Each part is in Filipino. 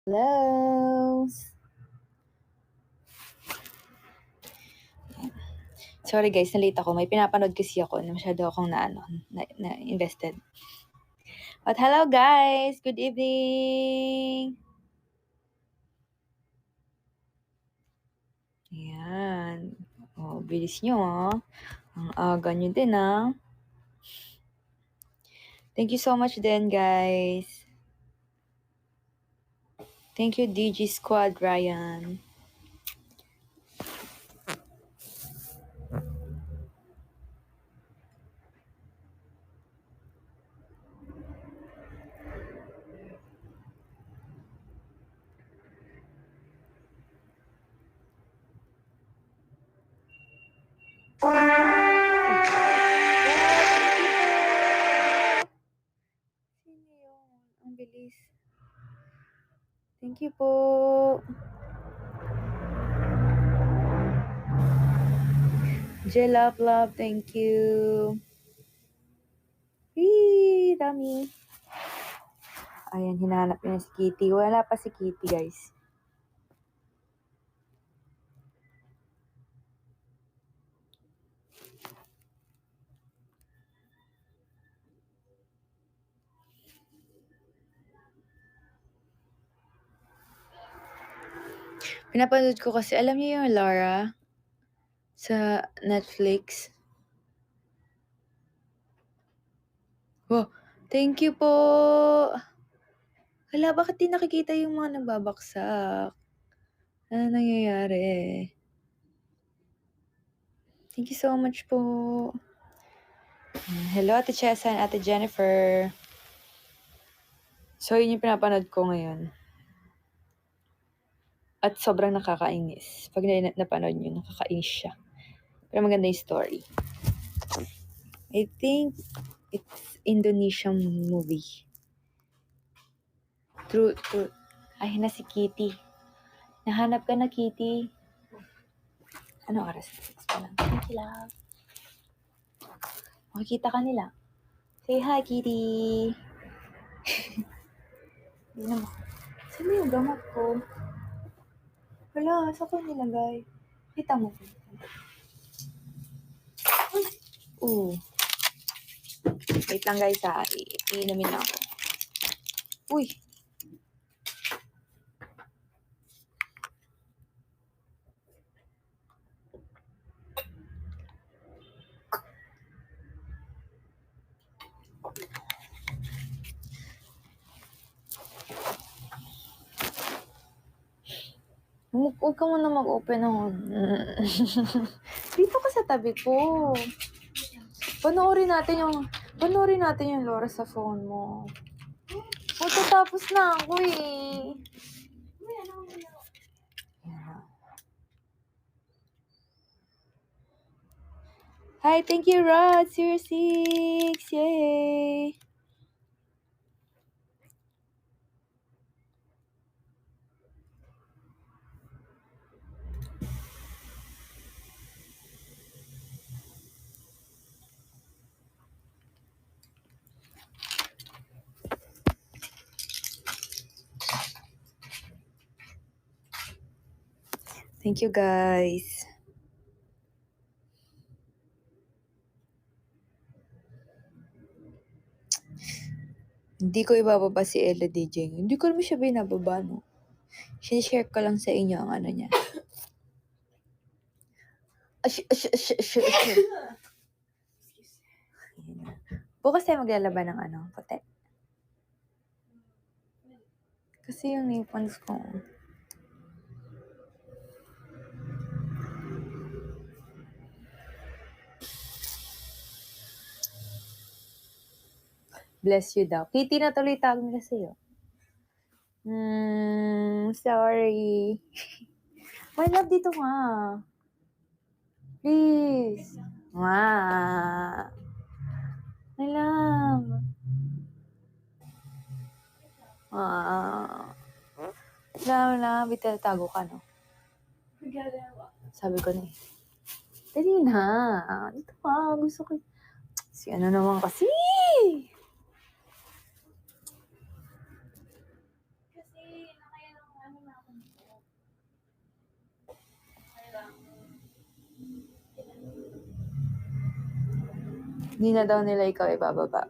Hello! Sorry guys, na-late ako. May pinapanood kasi ako na masyado akong na-invested. But hello guys! Good evening! Ayan. Oh, bilis nyo Ang aga nyo din Thank you so much din guys. Thank you DG Squad Ryan. Sino yun? Ang bilis. Thank you po. Love, thank you. Wee, dami. Ayan, hinahanap niya si Kitty. Wala pa si Kitty, guys. Pinapanood ko kasi, alam niyo yung Lara sa Netflix. Wow, thank you po. Hala, bakit di nakikita yung mga nagbabaksak? Ano nangyayari? Thank you so much po. Hello, Ate Chessa and Ate Jennifer. So, yun yung pinapanood ko ngayon. At sobrang nakakainis. Pag napanood nyo, nakakainis siya. Pero maganda yung story. I think it's Indonesian movie. True. Ay, na si Kitty. Nahanap ka na, Kitty. Ano oras? Thank you, love. Makikita ka nila. Say hi, Kitty. Hindi naman. Saan yung gamot ko? Wala, saan ko nilagay? Kita mo. Wait lang guys iinumin na ako. Uy! Huwag ka muna mag-open ng... Dito ka sa tabi ko. Panoorin natin yung Laura sa phone mo. Matatapos na ako eh. Hi, thank you, Rod. 06. Yay! Thank you, guys. Hindi ko ibababa si Ella DJ. Hindi ko naman siya binababa, no? Share ko lang sa inyo ang ano niya. Bukas tayo maglalaban ng ano, puti. Kasi yung nails ko. Bless you daw. Kitty na tuloy tawag nila sa'yo. Sorry. My love, dito nga. Please. My love. Love, itinatago ka, no? Sabi ko na eh. Dali na. Dito ka. Gusto ko. Si ano naman kasi. Hindi na daw nila ikaw ibababa.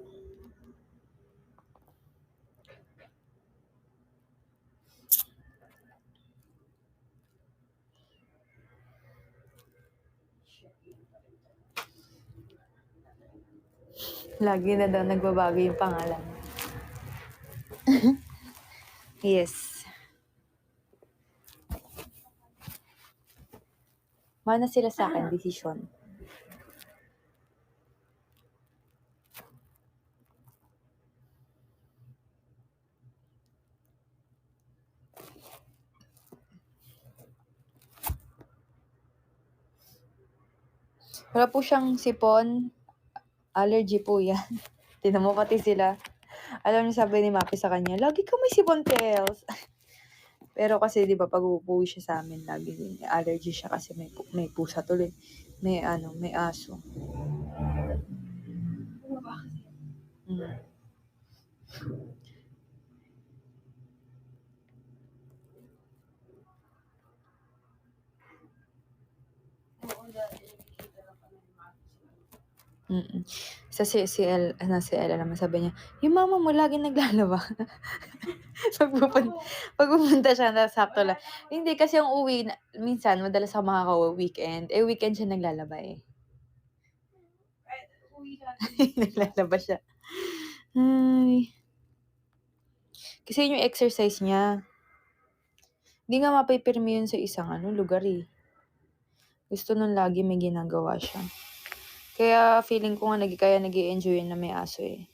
Lagi na daw nagbabago yung pangalan. Yes. Mana sila sa akin, desisyon. Wala po siyang sipon. Allergy po yan. Tinan mo pati sila. Alam niyo sabi ni Mapi sa kanya, lagi ka may sipon, Pels. Pero kasi di ba pag uuwi siya sa amin, lagi din allergy siya kasi may pusa tuloy. May aso. Mm. Mm. Sa si Ella naman sabi niya, yung mama mo lagi naglalaba. pag pupunta siya na sakto lang. Hindi kasi yung uwi, minsan madalas ako makaka-uwi weekend. Weekend siya naglalaba eh. Naglalaba siya. Ay. Kasi yung exercise niya, hindi nga mapipirmi yun sa isang lugar eh. Gusto nun lagi may ginagawa siya. Kaya feeling ko nga nag-i-enjoy na may aso eh.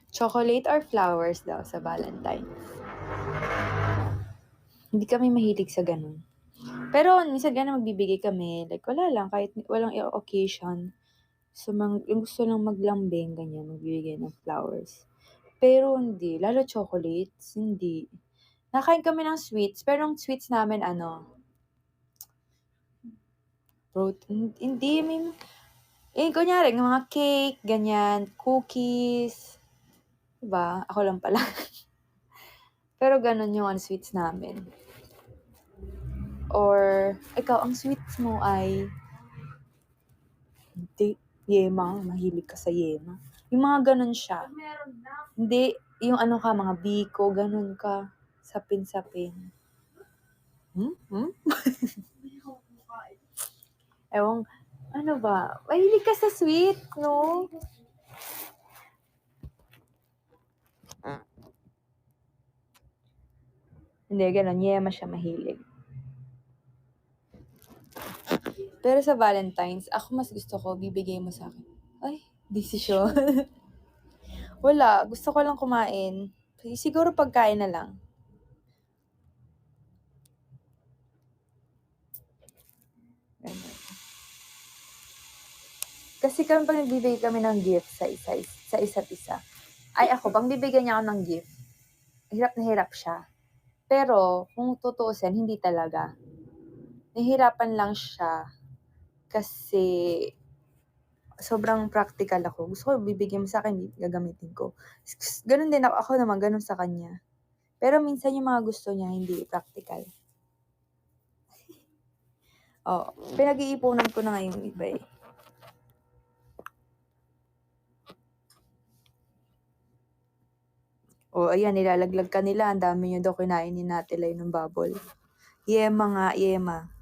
Chocolate or flowers daw sa Valentine's. Hindi kami mahilig sa ganun. Pero minsan gano'n magbibigay kami, like wala lang, kahit walang occasion. So, yung gusto lang maglambing, ganyan, magbibigay ng flowers. Pero hindi, lalo chocolates, hindi. Nakain kami ng sweets, pero yung sweets namin, hindi, kunyari, ng mga cake, ganyan, cookies, diba? Ako lang pala. Pero ganun yung sweets namin. Or, ikaw, ang sweets mo ay, hindi, yema, mahilig ka sa yema. Yung mga ganun siya. Hindi, yung mga biko, ganun ka. Sapin-sapin. Ewan, ba? Mahilig ka sa sweet, no? Hindi, ganun. Yema siya mahilig. Pero sa Valentine's, ako mas gusto ko, bibigay mo sa akin. Ay, desisyon. Wala, gusto ko lang kumain. Siguro pagkain na lang. Ganun. Kasi pag nagbibigay kami ng gift sa isa't isa. Ay ako, pag bibigyan niya ako ng gift, hirap na hirap siya. Pero, kung tutuusin, hindi talaga. Nahihirapan lang siya kasi sobrang practical ako. Gusto ko bibigyan mo sa akin, gagamitin ko. Ganun din ako naman, ganun sa kanya. Pero minsan yung mga gusto niya, hindi practical. Pinag-iipunan ko na nga yung iba eh. Ayan, nilalaglag ka nila. Ang dami nyo daw kinain ni Natelay ng bubble. Yema nga, yema.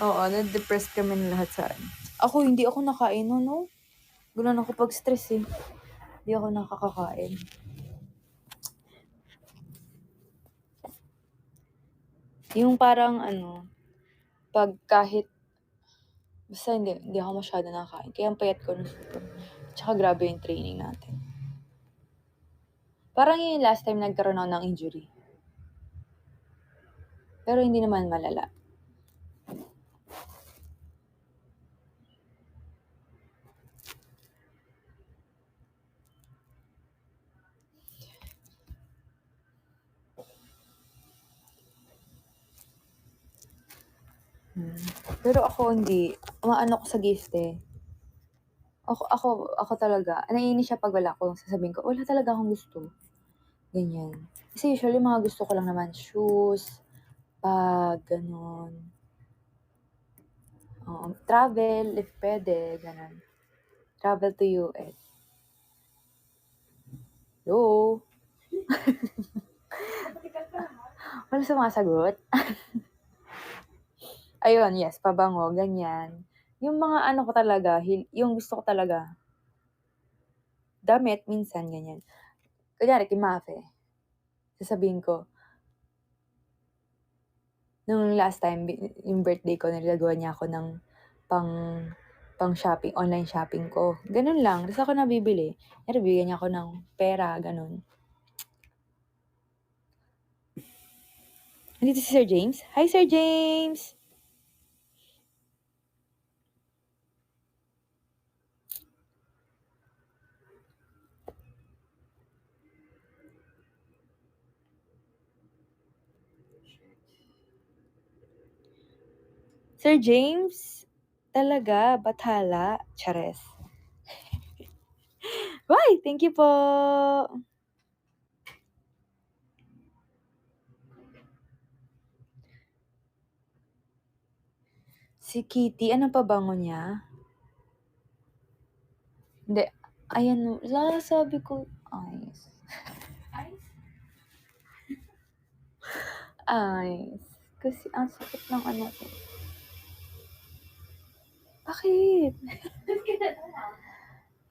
Na-depressed kami ng lahat sa akin. Ako, hindi ako nakain, no? Gulan ako pag-stress eh. Hindi ako nakakakain. Yung parang pag kahit basta hindi ako masyado nakakain. Kaya ang payat ko nun. Tsaka grabe yung training natin. Parang yun yung last time nagkaroon ako ng injury. Pero hindi naman malala. Pero ako hindi. Umaano ko sa gift eh. Ako talaga, naiinis siya 'pag wala ako, sasabihin ko, "Wala talaga akong gusto." Ganyan. Kasi usually mga gusto ko lang naman shoes, bag, gano'n. Oo, travel if puwede, gano'n. Travel to US. Hello? Walang sumasagot? Ayun, yes, pabango, ganyan. Yung mga ano ko talaga, yung gusto ko talaga, damit minsan, ganyan. Kunyari kay Mafe, sasabihin ko, nung last time yung birthday ko nilagawan niya ako ng pang pang-shopping, online shopping ko, gano'n lang. Ta's ako nabibili, kunyari bibigyan niya ako ng pera, gano'n. Nandito si Sir James. Hi, Sir James! Sir James? Talaga, bathala, chares. Why, thank you po! Si Kitty, anong pabango niya? Hindi, ayan, sabi ko, ice. Ice. Kasi ang sakit ng ano ko. Bakit?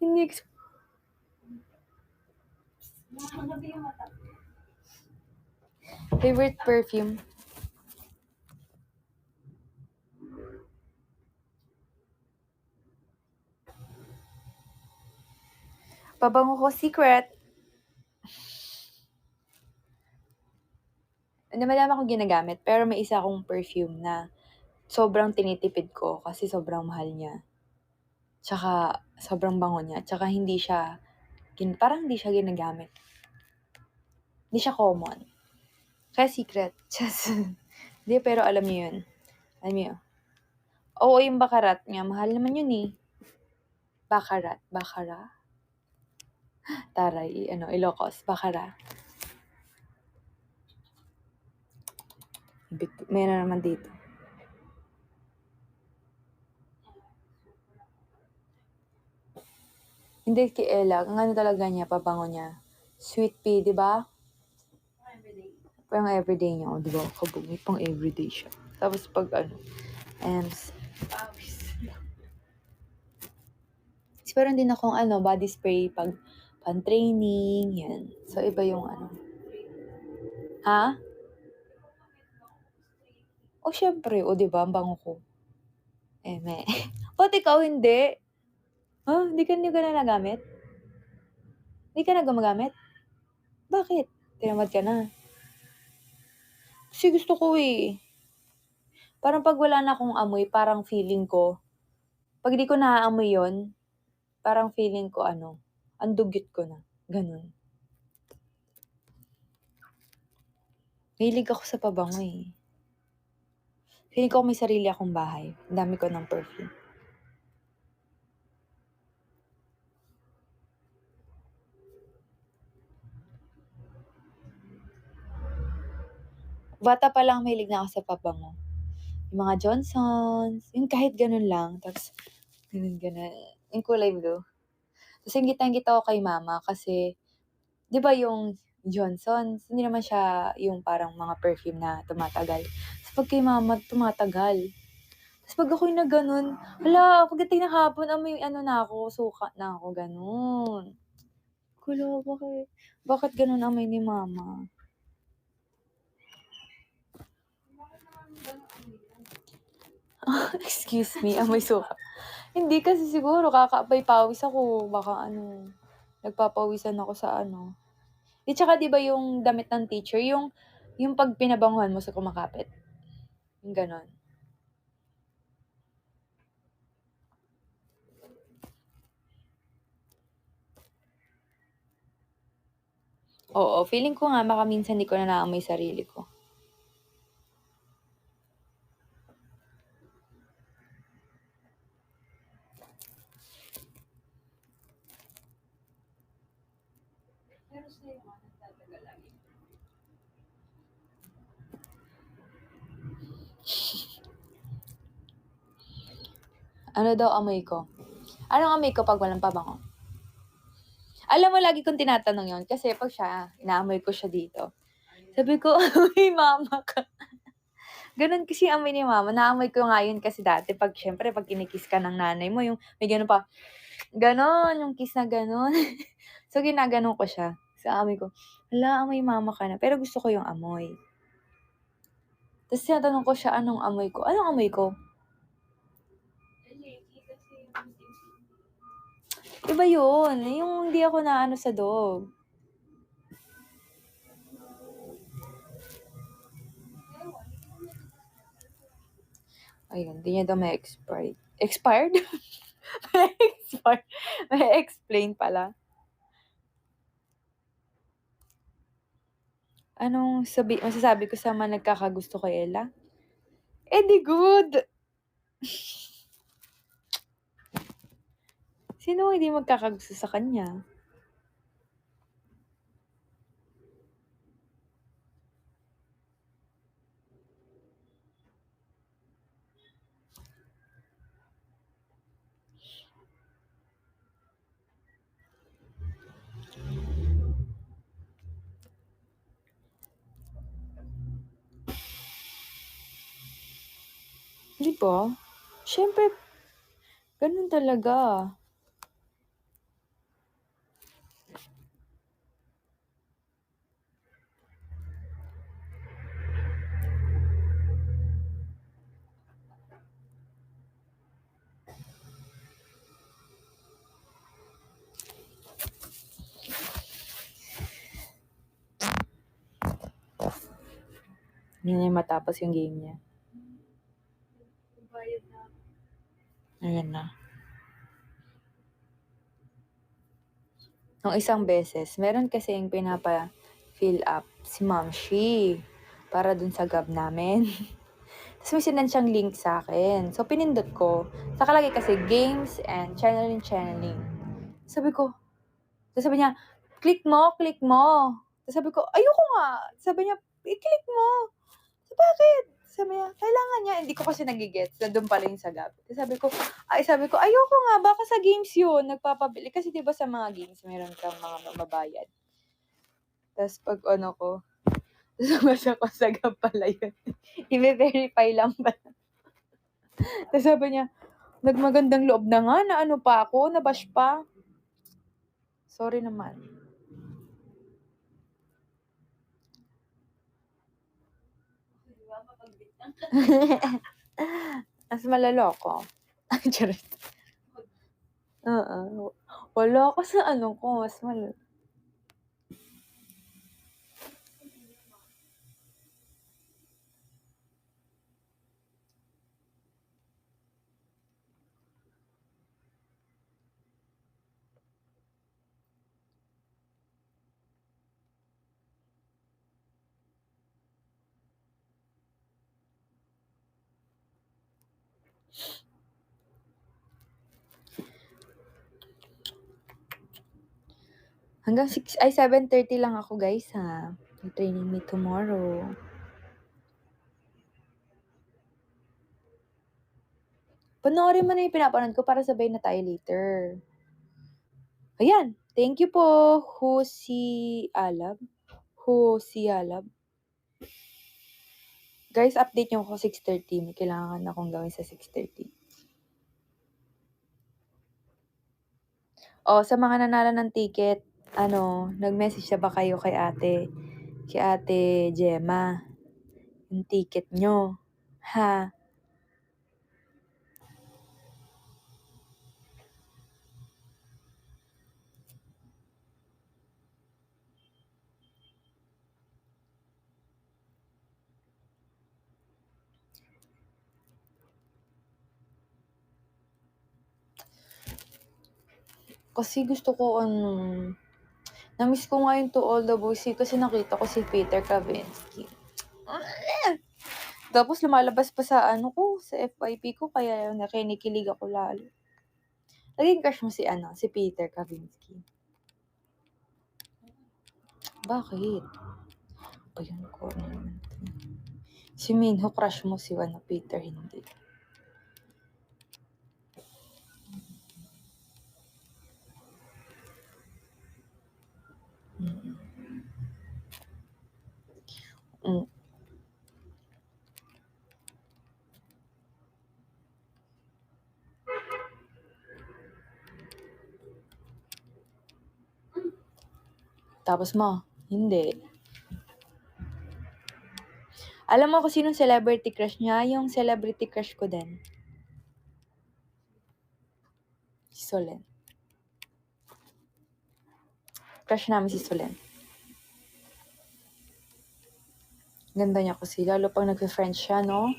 Hindi favorite perfume? Pabango ko, Secret. Madami akong ginagamit, pero may isa akong perfume na sobrang tinitipid ko kasi sobrang mahal niya. Tsaka sobrang bango niya, tsaka parang hindi siya ginagamit. Hindi siya common. Kaya Secret. Hindi, pero alam niyo yun. Alam niyo? Oo, yung Baccarat nga, mahal naman yun eh. Baccarat. Taray, Ilocos. Baccarat. Meron naman dito. Hindi kay Ella, ang ano talaga niya, pabango niya. Sweet pea, di ba? Parang everyday niya, di ba? Kabog, pang everyday siya. Tapos pag EMS. Meron din akong body spray pag pan-training, yan. So, iba yung Ha? Syempre. Di ba? Ang bango ko. Eme. Ba't ikaw hindi? Hindi ka na nagamit? Hindi ka na gumagamit? Bakit? Tinamad ka na? Kasi gusto ko eh. Parang pag wala na akong amoy, parang feeling ko, pag di ko naaamoy yun, parang feeling ko ang dugyot ko na. Ganun. Mahilig ako sa pabango eh. Feeling ko may sarili akong bahay. Ang dami ko ng perfume. Bata pa lang mahilig na ako sa pabango. Yung mga Johnsons, yung kahit ganun lang. Tapos, ganun. Yung kulay blue. Tapos ingit-ingit ako kay mama kasi, di ba yung Johnsons, hindi naman siya yung parang mga perfume na tumatagal. Tapos pag kay mama, tumatagal. Tapos pag ako'y na ganun, pagdating ng hapon, may na ako, suka na ako, ganun. Kulo, bakit ganun amoy ni mama? Excuse me, amoy suka. Hindi kasi siguro kakaapay pawis ako, baka nagpapawisan ako sa tsaka 'di ba yung damit ng teacher, yung 'pag pinabanguhan mo sa kumakapit, yung gano'n. Oo, feeling ko nga baka minsan di ko na naamoy sarili ko. Ano daw amoy ko? Anong amoy ko 'pag walang pabango? Alam mo lagi kong tinatanong 'yun kasi 'pag siya, inaamoy ko siya dito. Sabi ko, "Amoy mama ka." Gano'n kasi yung amoy ni mama, naamoy ko nga 'yun kasi dati 'pag siyempre 'pag kini-kiss ka ng nanay mo yung may gano'n pa, gano'n, yung kiss na gano'n. So, ginaganon ko siya, sa amoy ko, "Hala, amoy mama ka na." Pero gusto ko yung amoy. Tapos tinatanong ko siya, "Anong amoy ko?" "Anong amoy ko?" Iba 'yun, yung hindi ako naano sa dog. Ayun, 'di niya daw ma-expired. Expired? Ma-expired, ma-explain pala. Anong masasabi ko sa mga nagkakagusto kay Ella? Eh, di good. Sino ang hindi magkakagusto sa kanya? 'Di ba? Siyempre gano'n talaga. Hindi niya matapos yung game niya. Ayan na. Nung isang beses, meron kasing pinapa-fill up si Momshi para dun sa Gab namin. Tapos may sinend siyang link sa'kin. So, pinindot ko. Nakalagay kasi games and channeling. Sabi ko, tapos sabi niya, click mo. Tapos sabi ko, ayoko nga. Sabi niya, i-click mo. So, bakit? Sabi niya, kailangan niya. Hindi ko kasi nagigets na doon pala yung sagap. Tapos sabi ko, ayoko nga. Baka sa games yun, nagpapabili. Kasi diba sa mga games, meron kang mga mababayad. Tapos pag ano ko, sumasa ko sagap pala yun. I-verify lang ba? Tapos sabi niya, nagmagandang loob na nga, na ano pa ako, nabash pa. Sorry naman. Mas malaloko. Charot. Oo. Wala ako sa ano ko, mas hanggang 7:30 lang ako guys ha. May training me tomorrow. Panoorin mo na yung pinapanood ko para sabay na tayo later. Ayan, thank you po, Husi Alab. Guys, update niyo ako 6:30. May kailangan akong gawin sa 6:30. Oh, sa mga nanalo ng ticket, nag-message na ba kayo kay Ate Gemma? Yung ticket niyo, ha? Kasi gusto ko na-miss ko nga yung To All the Boys kasi nakita ko si Peter Kavinsky. Tapos lumalabas pa sa sa FYP ko kaya kinikilig ako lalo. Naging crush mo si Peter Kavinsky? Bakit? Ayun ko, ano naman 'to. Si Minho crush mo, si Peter hindi. Mm. Hmm. Tapos mo, hindi. Alam mo kung sinong celebrity crush niya? Yung celebrity crush ko din. Si Solen. Crush namin si Solen. Ganda niya kasi, lalo pag nagfe-French siya, no?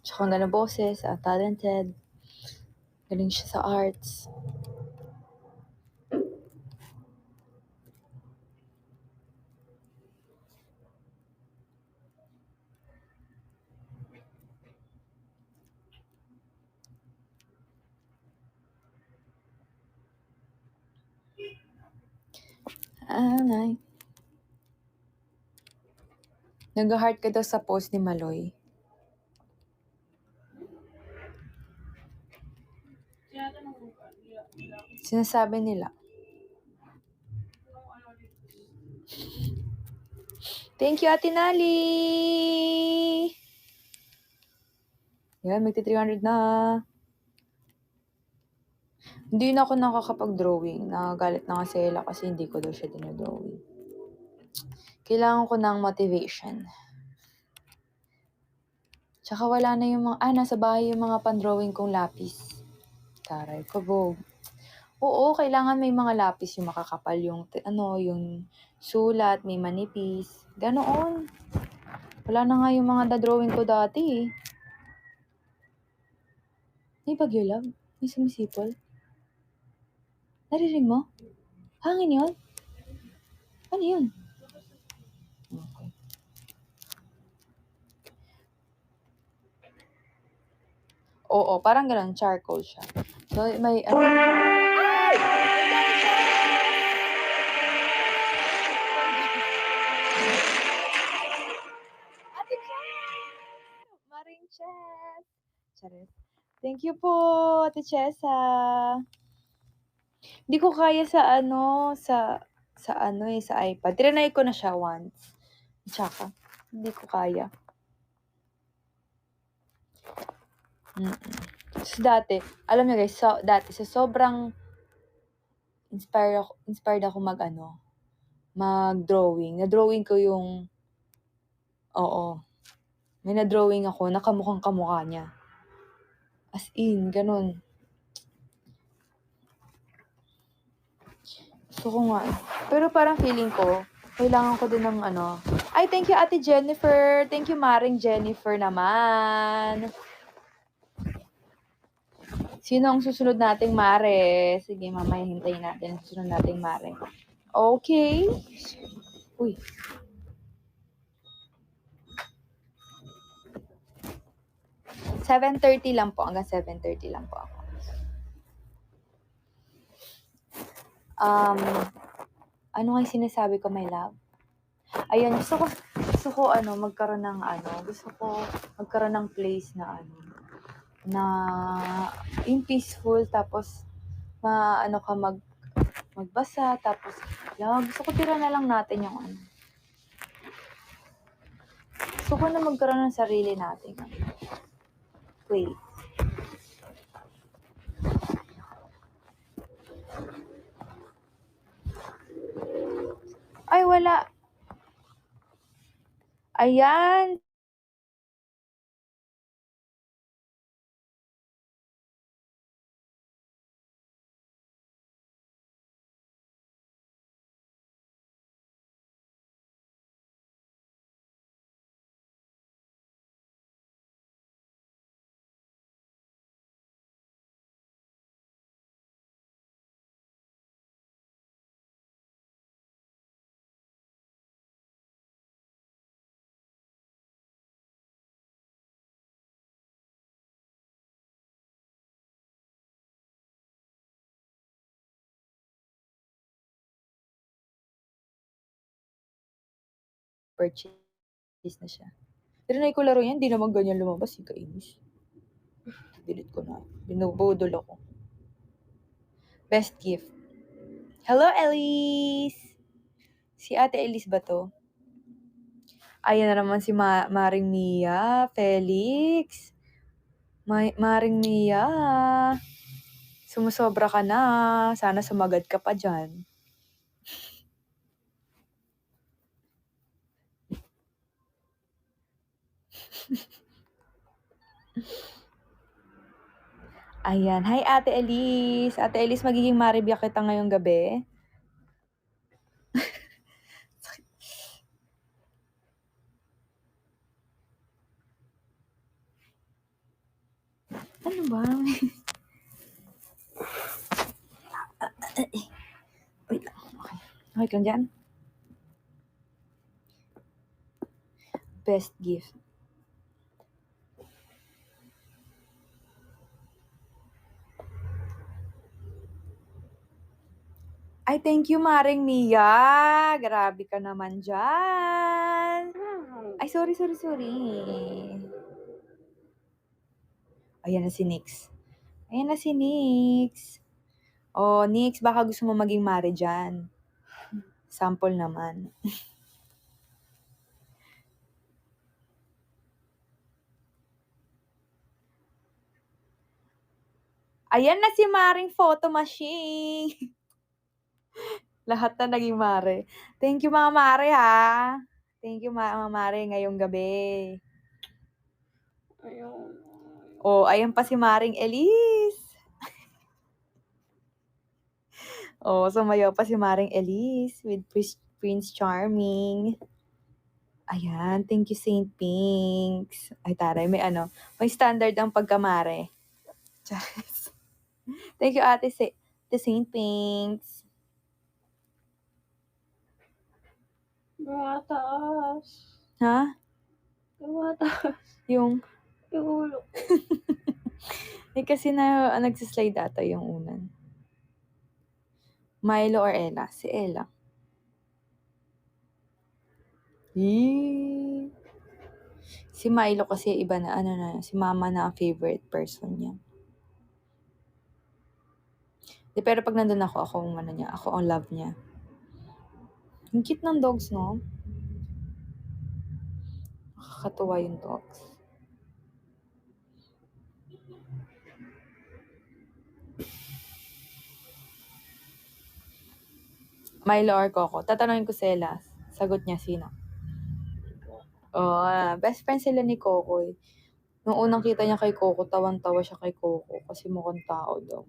Tsaka ang ganda boses, talented. Galing siya sa arts. Ay. Nag-heart ka daw sa post ni Maloy. Sinasabi nila. Thank you, Ate Nali! Yan, magti-300 na. Hindi na ako nakakapag-drawing. Nagagalit na nga si Ella kasi hindi ko daw siya dinodrawing. Kailangan ko ng motivation. Tsaka wala na yung nasa bahay yung mga pan-drawing kong lapis. Taray ko, Bog. Oo, kailangan may mga lapis yung makakapal, yung yung sulat, may manipis. Ganoon. Wala na nga yung mga da-drawing ko dati eh. May bagyo lang. May sumisipol. Narinig mo? Hangin yun? Ano yun? Okay. Oo, parang ganun, charcoal siya. So, may Ate Chess! Maring Chess! Charis. Thank you po, Ate Chessa. Hindi ko kaya sa sa iPad. Trinay ko na siya once. Tsaka, hindi ko kaya. So, dati, alam niyo guys, dati sa sobrang inspired ako mag-drawing. Na-drawing ko yung, may na-drawing ako, nakamukhang kamukha niya. As in, ganun. Gusto ko nga. Pero parang feeling ko, kailangan ko din ng Ay, thank you Ate Jennifer. Thank you Maring Jennifer naman. Sino ang susunod nating Mare? Sige, mamaya hintayin natin ang susunod nating Mare. Okay. Uy. $7:30 lang po. Hanggang 7:30 lang po ako. Ano nga yung sinasabi ko, my love? Ayun, gusto ko magkaroon ng place na na yung peaceful, tapos ka magbasa, tapos gusto ko tira na lang natin yung gusto ko na magkaroon ng sarili natin. Wait. Ay, wala. Ayan. purchase na siya. Tinry ko laro yan, hindi naman ganyan lumabas, kainis. Delete ko na. Binubudol ako. Best gift. Hello, Elise! Si Ate Elise ba to? Ayan na naman si Maring Mia. Felix. Maring Mia. Sumusobra ka na. Sana sumagad ka pa dyan. Ayan. Hi, Ate Elise. Ate Elise, magiging maribya kita ngayong gabi. Ano ba? Wait lang. Okay. Okay kang dyan? Best gift. Ay, thank you, Maring Mia. Grabe ka naman dyan. Ay, sorry. Ayan na si Nix. Oh, Nix, baka gusto mo maging mare dyan. Sample naman. Ayan na si Maring Photo Machine. Lahat na naging mare. Thank you, mga mare, ha. Thank you, mga mare, ngayong gabi. Ayun. Oh, ayan pa si Maring Elise. Oh, sumayaw pa si Maring Elise with Prince Charming. Ayan, thank you, Saint Pinks. Ay, taray, may standard ang pagkamare. Charis. Thank you, Ate Saint Pinks. Mataas. Ha? Mataas. Yung ulo. kasi nagsislide ata yung unan. Milo or Ella? Si Ella. Si Milo kasi iba na, si mama na ang favorite person niya. Pero pag nandun ako ang love niya. Ang cute ng dogs, no? Nakakatuwa yung dogs. Milo or Coco? Tatanungin ko si Ella. Sagot niya, sino? Best friend sila ni Coco. Nung unang kita niya kay Coco, tawang-tawa siya kay Coco kasi mukhang tao daw.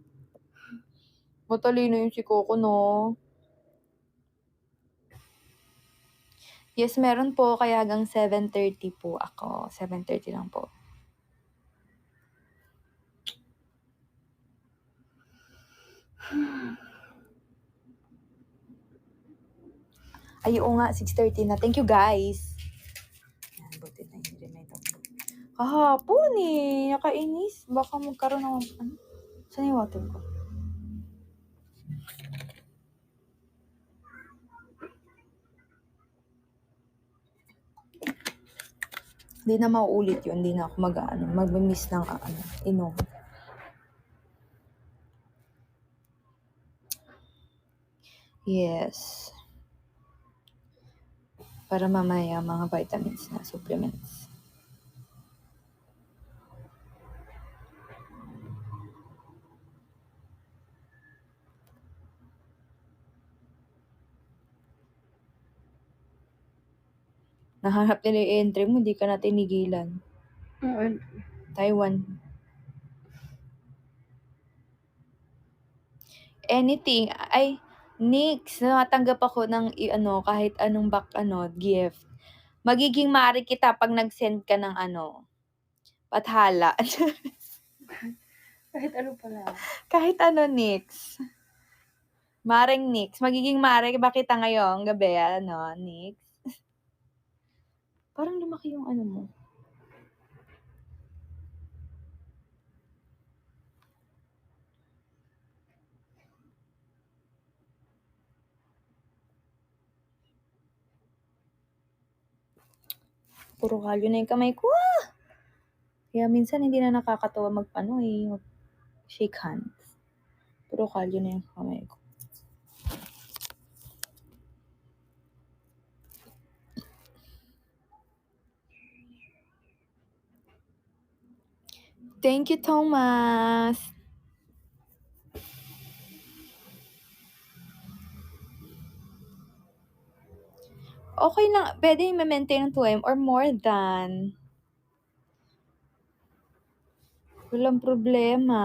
Matalino yung si Coco, no? Yes, meron po. Kaya hanggang 7:30 po ako. 7:30 lang po. Ay, oo nga. 6:30 na. Thank you, guys. Yan, buti na yung reminder ko. Kahapon nakainis. Baka magkaroon ng saan yung water ko? Hindi na mauulit yun. Hindi na ako mag-miss ng inom. Yes. Para mamaya mga vitamins na supplements. Nahanap nila yung entry mo, hindi ka na tinigilan. Taiwan. Anything. Ay, Nix, nakatanggap ako ng kahit anong gift. Magiging mari kita pag nag-send ka ng pathala. Kahit ano pala. Kahit ano, Nix. Maring Nix. Magiging mari ba kita ngayong gabi, Nix? Parang lumaki yung mo. puro kalyo na yung kamay ko. Kaya minsan hindi na nakakatuwa mag-shake hands. Puro kalyo na yung kamay ko. Thank you, Thomas. Okay lang, pwede i-maintain ng 2M or more than. Walang problema.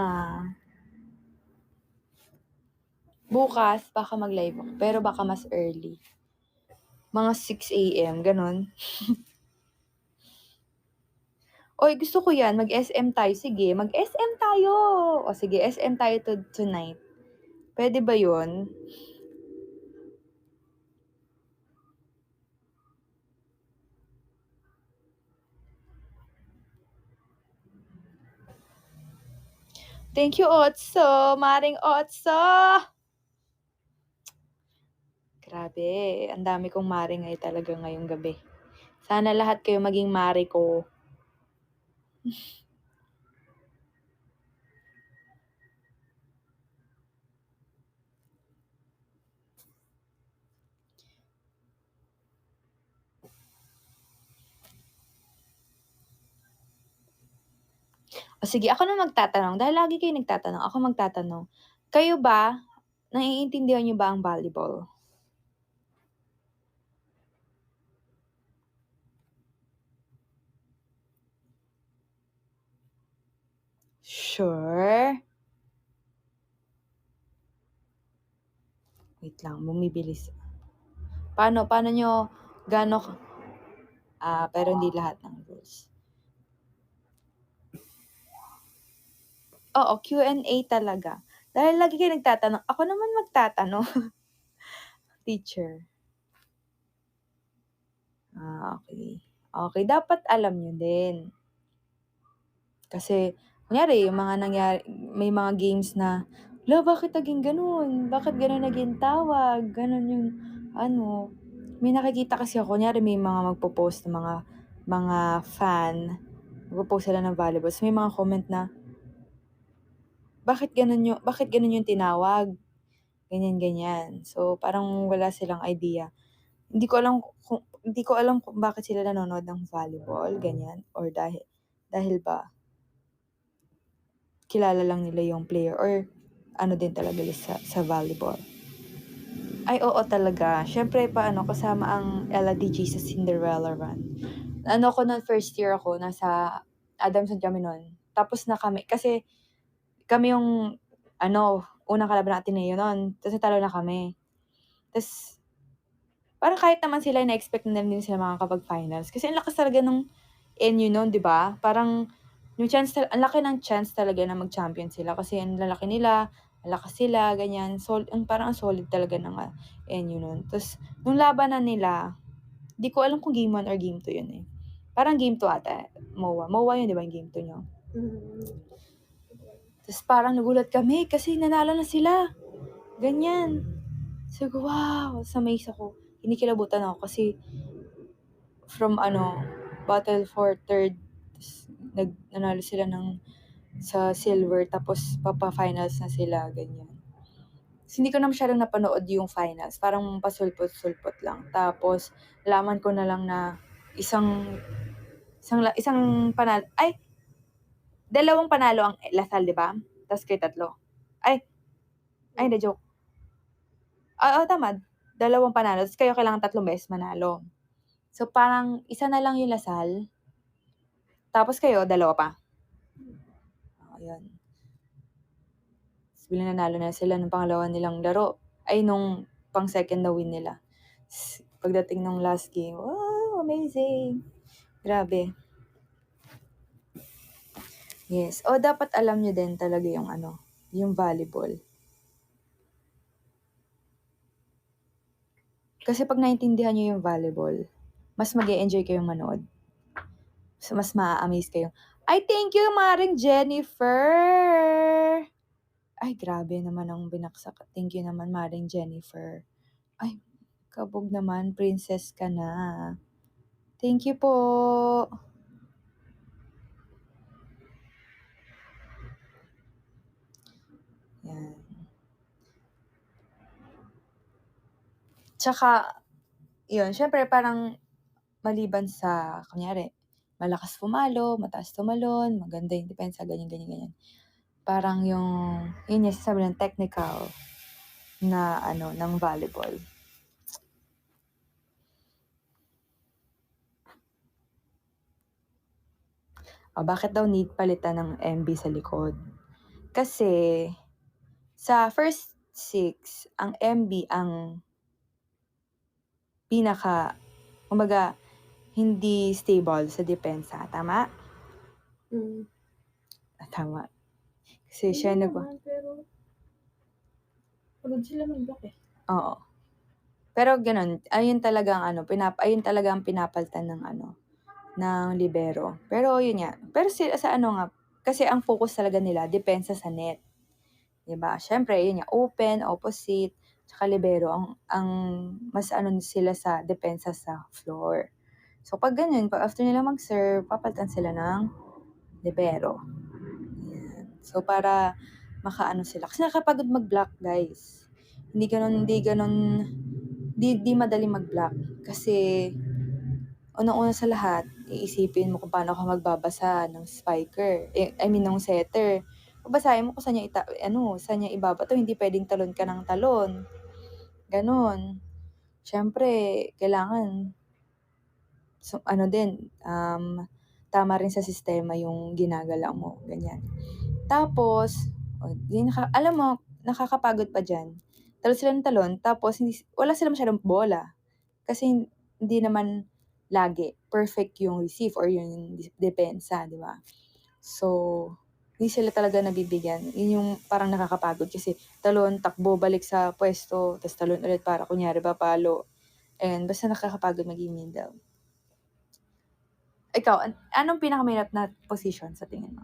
Bukas, baka mag-live ako, pero baka mas early. Mga 6 AM, ganun. Oy, gusto ko yan, mag-SM tayo. Sige, mag-SM tayo. O sige, SM tayo tonight. Pwede ba yun? Thank you, Otso. Maring Otso. Grabe, ang dami kong mare ngayon talaga ngayong gabi. Sana lahat kayo maging mare ko. O sige, ako na magtatanong. Dahil lagi kayo nagtatanong, ako magtatanong. Kayo ba, naiintindihan niyo ba ang volleyball? Sure? Wait lang, bumibilis. Paano nyo, pero hindi lahat ng rules. Oo, Q&A talaga. Dahil lagi kayo nagtatanong, ako naman magtatanong. Teacher. Okay. Okay, dapat alam nyo din. Kasi, kunyari, may mga games na, bakit naging ganun? Bakit ganun naging tawag? Ganun yung, may nakikita kasi ako, kunyari may mga magpo-post ng mga fan, magpo-post sila ng volleyball. So, may mga comment na, bakit ganun yung tinawag? Ganyan. So, parang wala silang idea. Hindi ko alam kung bakit sila nanonood ng volleyball, ganyan, or dahil ba kilala lang nila yung player or ano din talaga sa volleyball. Ay, oo talaga. Syempre, kasama ang Ella DG sa Cinderella Run. Ko nun, first year ako, nasa Adamson kami nun. Tapos na kami, kasi kami yung, unang kalaban ng Ateneo nun. Tapos natalo na kami. Tapos, parang kahit naman sila, na-expect na din sila makakapag-finals. Kasi ang lakas talaga ng NU nun, di ba? Parang, ang laki ng chance talaga na mag-champion sila. Kasi ang lalaki nila, ang lakas sila, ganyan. Parang ang solid talaga ng NU nun. Tapos, nung labanan nila, di ko alam kung game 1 or game 2 yun eh. Parang game 2 ata, MOA. MOA yun, di ba, yung game 2 nyo? Tapos parang nagulat kami kasi nanalo na sila. Ganyan. Sabi ko, wow, sa maze ako. Kinikilabutan ako kasi from battle for third, nanalo sila sa silver, tapos papa-finals na sila, ganyan. So, hindi ko na masyadong napanood yung finals. Parang pasulpot-sulpot lang. Tapos, laman ko na lang na isang panalo. Dalawang panalo ang Lasal, di ba? Tapos kayo 3. Hindi, joke. Tama. Dalawang panalo. Tapos kayo kailangan 3 beses manalo. So, parang isa na lang yung Lasal. Tapos kayo, 2 pa. Ayan. Tapos bilang nanalo na sila nung pangalawa nilang laro. Nung pang-second na win nila. Pagdating nung last game, wow, amazing. Grabe. Yes. Dapat alam nyo din talaga yung volleyball. Kasi pag naintindihan nyo yung volleyball, mas mag-e-enjoy kayong manood. So, mas ma-amaze kayo. Ay, thank you, Maring Jennifer! Ay, grabe naman ang binaksak. Thank you naman, Maring Jennifer. Ay, kabog naman, princess ka na. Thank you po. Yan. Tsaka, yun, syempre parang maliban sa, kunyari, malakas pumalo, mataas tumalon, maganda yung depensa, ganyan. Parang yun yung sasabi ng technical na ng volleyball. Bakit daw need palitan ng MB sa likod? Kasi, sa first 6, ang MB ang kumbaga, hindi stable sa depensa. Tama? Tama. Kasi siya Pero, pagod sila mag-block eh. Oo. Pero ganun, ayun talaga ang pinapalitan ng libero. Pero yun nga, pero sa nga, kasi ang focus talaga nila, depensa sa net. 'Di ba? Syempre, yun nga, open, opposite, tsaka libero, ang mas sila sa depensa sa floor. So, pag ganyan, pag after nila mag-serve, papalitan sila ng libero. Yan. So, para makaano sila. Kasi nakapagod mag-block, guys. Hindi madaling mag-block. Kasi, unang-una sa lahat, iisipin mo kung paano ka magbabasa ng spiker. Ng setter. Babasahin mo kung saan niya ibabato. Hindi pwedeng talon ka ng talon. Ganon. Siyempre, kailangan, tama rin sa sistema yung ginagalaw mo. Ganyan. Tapos, alam mo, nakakapagod pa dyan. Talon sila ng talon, tapos wala sila masyadong bola. Kasi hindi naman lagi perfect yung receive or yung depensa, di ba? So, hindi sila talaga nabibigyan. Yun yung parang nakakapagod kasi talon, takbo, balik sa pwesto, tapos talon ulit para kunyari papalo. And basta nakakapagod maging middle. Ikaw, anong pinakamahirap na position sa tingin mo?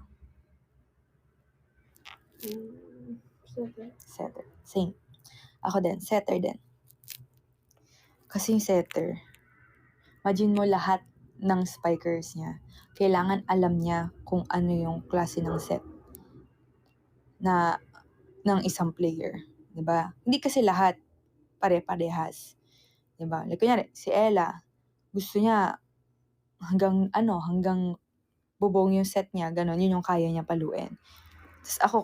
Setter. Same. Ako din, setter din. Kasi yung setter, imagine mo lahat ng spikers niya. Kailangan alam niya kung ano yung klase ng set ng isang player. Diba? Hindi kasi lahat pare-parehas. Diba? Like, kunyari, si Ella, gusto niya hanggang bubong yung set niya, ganon, yun yung kaya niya paluin. Tapos ako,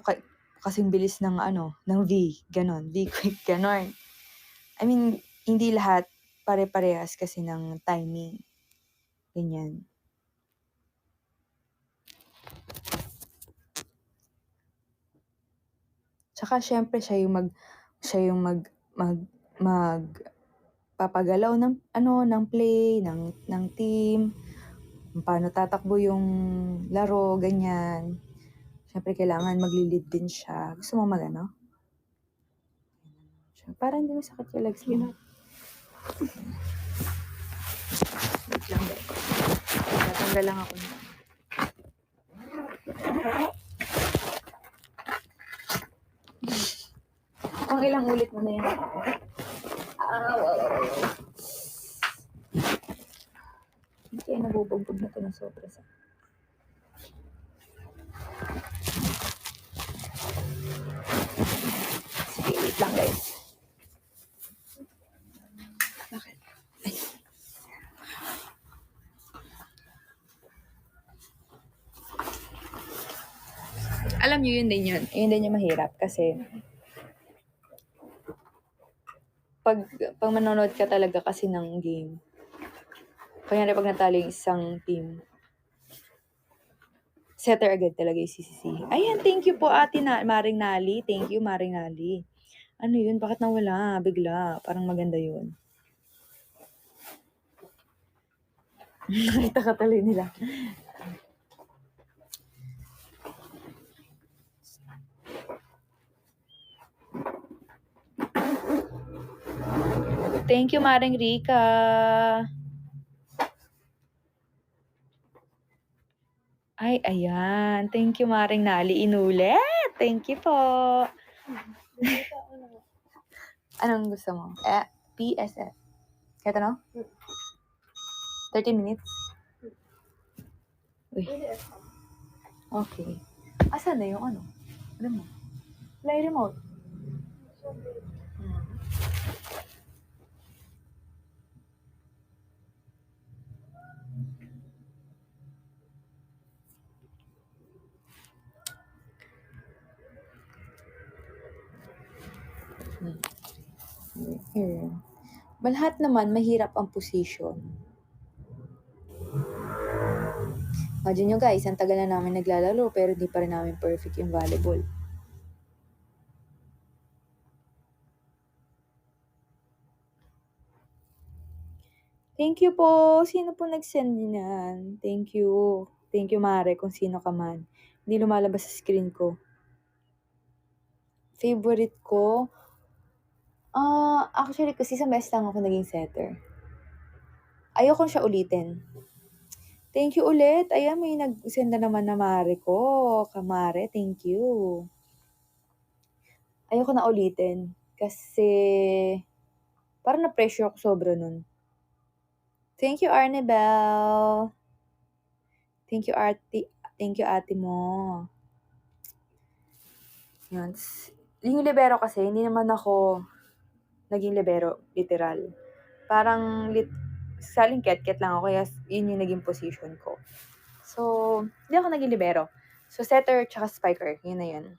kasing bilis ng V, ganon, V quick, ganon. I mean, hindi lahat pare-parehas kasi ng timing. Ganyan. Tsaka syempre siya yung papagalaw ng play, ng team, paano tatakbo yung laro, ganyan. Syempre kailangan magli-lead din siya. Gusto mo mag-ano? Parang hindi mo sakit yung legs mo. Wait lang, guys. Tatanggal lang ako nito. Kung ilang ulit mo na yun. Hindi kayo nabubugbog na ito ng sobra sa. Sige, wait lang, guys. Bakit? Ay. Alam nyo, yun din yun. Yun din yung mahirap kasi pag manonood ka talaga kasi ng game, kunyari pag natalo yung isang team, setter agad talaga yung sisisihin. Ayan, thank you po Maring Nali. Thank you, Maring Nali. Ano yun? Bakit nawala? Bigla. Parang maganda yun. Nakita ka tuloy nila. Thank you, Maring Rika. Ay, ayan. Thank you, Maring Nali. Inulit. Thank you po. Anong gusto mo? PSF. Kaya no? 30 minutes? Uy, Pwede ito. okay. Asan na yung ano? Ano mo? Play remote. Here. Lahat naman mahirap ang position. Imagine nyo guys, ang tagal na namin naglalaro pero hindi pa rin namin perfect yung volleyball. Thank you po. Sino po nag-send niyan? Thank you. Thank you, Mare, kung sino ka man. Hindi lumalabas sa screen ko. Favorite ko? Actually, kasi sa best lang ako naging setter. Ayoko siya ulitin. Thank you ulit. Ayan, may nag-send na naman na Mare ko. Kamare, thank you. Ayoko na ulitin. Kasi, parang na-pressure ako sobra nun. Thank you, Arnibel. Thank you, Thank you, ate mo. Yun. Yung libero kasi, hindi naman ako naging libero, literal. Parang, saling ket-ket lang ako, kaya yun yung naging position ko. So, hindi ako naging libero. So, setter tsaka spiker, yun na yun.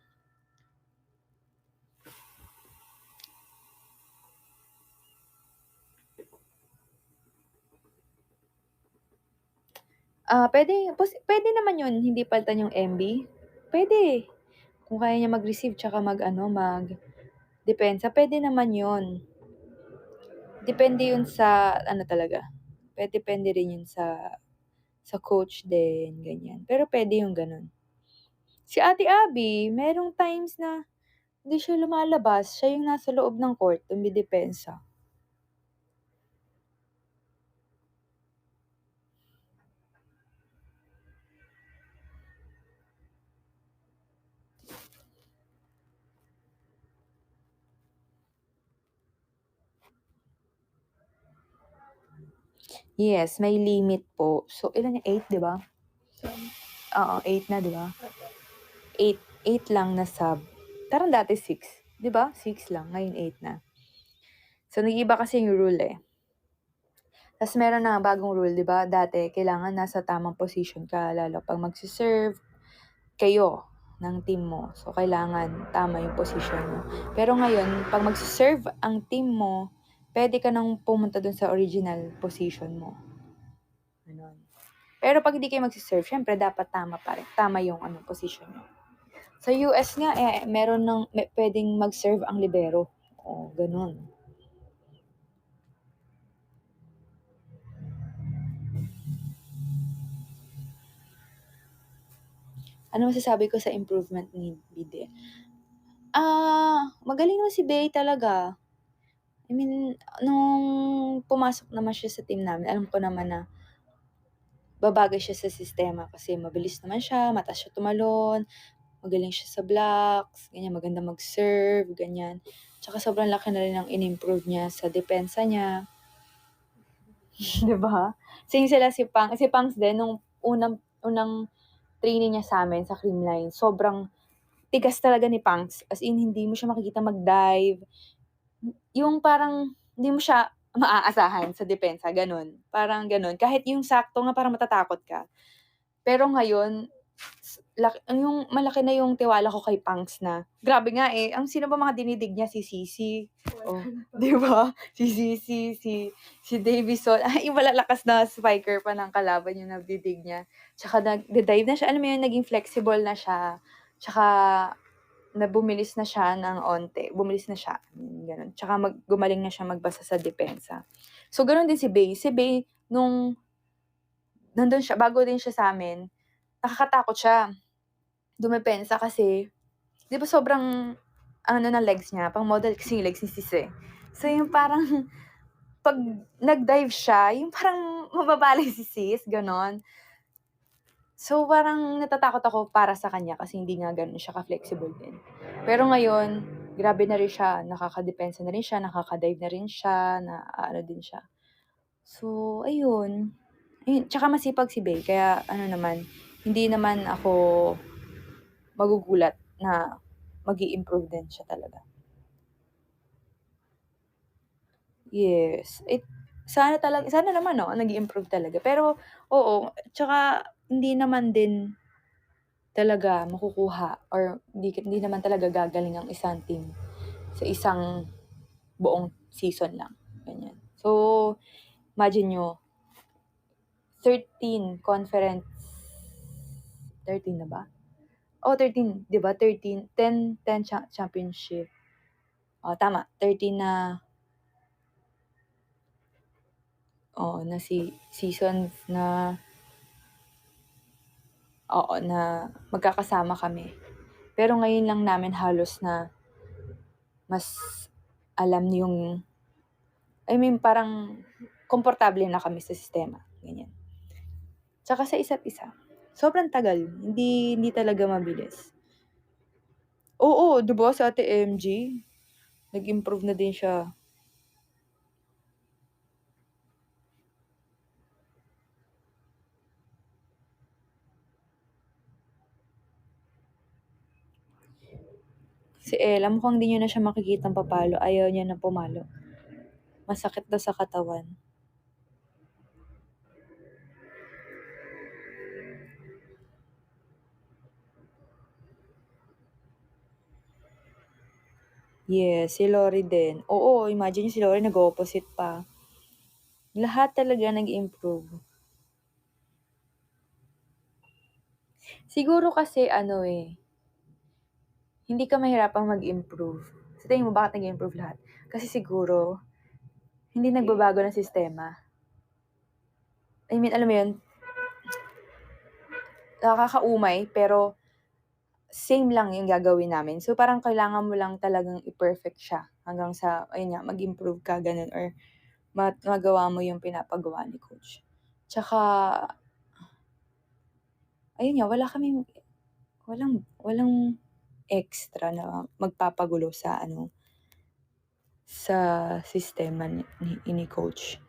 Pwede naman yun, hindi palitan yung MB. Pwede. Kung kaya niya mag-receive tsaka mag-depensa, pwede naman yun. Depende yun sa, talaga. Depende rin yun sa coach din, ganyan. Pero pwede yung ganun. Si Ate Abby, merong times na hindi siya lumalabas. Siya yung nasa loob ng court, dumidepensa. Yes, may limit po. So, ilan yung 8, di ba? Oo, 8 na, di ba? 8 lang na sub. Tarang dati 6. Di ba? 6 lang. Ngayon 8 na. So, nag-iba kasi yung rule eh. Tapos meron na bagong rule, di ba? Dati, kailangan nasa tamang position ka, lalo pag magsiserve kayo ng team mo. So, kailangan tama yung position mo. Pero ngayon, pag magsiserve ang team mo, pwede ka nang pumunta dun sa original position mo. Ganun. Pero pag hindi kayo magsiserve, syempre dapat tama pa rin. Tama yung position nyo. Sa US nga, meron pwedeng mag-serve ang libero. O, ganun. Ano masasabi ko sa improvement ni Bide? Magaling naman si Bey talaga. I mean, nung pumasok naman siya sa team namin, alam ko naman na babagay siya sa sistema kasi mabilis naman siya, mataas siya tumalon, magaling siya sa blocks, ganyan, maganda mag-serve, ganyan. Tsaka sobrang laki na rin ang in-improve niya sa depensa niya. Diba? Same sila si Pangs din, nung unang training niya sa amin sa Creamline, sobrang tigas talaga ni Pangs. As in, hindi mo siya makikita mag-dive. Yung parang, hindi mo siya maaasahan sa depensa, ganun. Parang ganun. Kahit yung sakto nga, parang matatakot ka. Pero ngayon, yung malaki na yung tiwala ko kay Pangs na, grabe nga eh, ang sino ba mga dinidig niya? Si Sisi. Oh, di ba? Si Sisi, si Davison. Yung malalakas na spiker pa ng kalaban yung nagdidig niya. Tsaka nag-dive na siya. Alam mo yun, naging flexible na siya. Tsaka na bumilis na siya ng onte. Bumilis na siya. Ganun. Tsaka gumaling na siya magbasa sa depensa. So, ganun din si Bay. Si Bay, nung nandun siya, bago din siya sa amin, nakakatakot siya. Dumepensa kasi, di ba sobrang, na legs niya, pang model kasi yung legs ni Sis eh. So, yung parang, pag nag-dive siya, yung parang mababali si Sis, ganon. So, parang natatakot ako para sa kanya kasi hindi nga ganun siya ka-flexible din. Pero ngayon, grabe na rin siya. Nakaka-depensa na rin siya, nakaka-dive na rin siya, din siya. So, ayun. Ayun, tsaka masipag si Bey kaya ano naman, hindi naman ako magugulat na mag-i-improve din siya talaga. Yes, sana naman 'no, nag-i-improve talaga. Pero oo, tsaka hindi naman din talaga makukuha or hindi naman talaga gagaling ang isang team sa isang buong season lang, ganyan. So, imagine niyo 13 na ba? Oh, 13, 'di ba? 10 championship. Oh, tama, 13 na, na seasons na, na magkakasama kami. Pero ngayon lang namin halos na mas alam yung, I mean, parang komportable na kami sa sistema, ganyan. Tsaka sa isa't isa. Sobrang tagal, hindi talaga mabilis. Oo, 'di ba si Ate MJ, nag-improve na din siya. Si Ella mukhang di niyo na siya makikitang papalo, ayaw niya na pumalo. Masakit daw sa katawan. Yes, si Lori din. Oo, imagine si Lori nag-o-opposite pa. Lahat talaga nag-improve. Siguro kasi hindi ka mahirapang mag-improve. Sa tingin mo bakit nag-improve lahat? Kasi siguro, hindi nagbabago ng sistema. I mean, alam mo yun, nakakaumay, pero same lang yung gagawin namin. So, parang kailangan mo lang talagang i-perfect siya hanggang sa, ayun nga, mag-improve ka, ganun, or magawa mo yung pinapagawa ni coach. Tsaka, ayun nga, walang extra na magpapagulo sa sa sistema ni coach.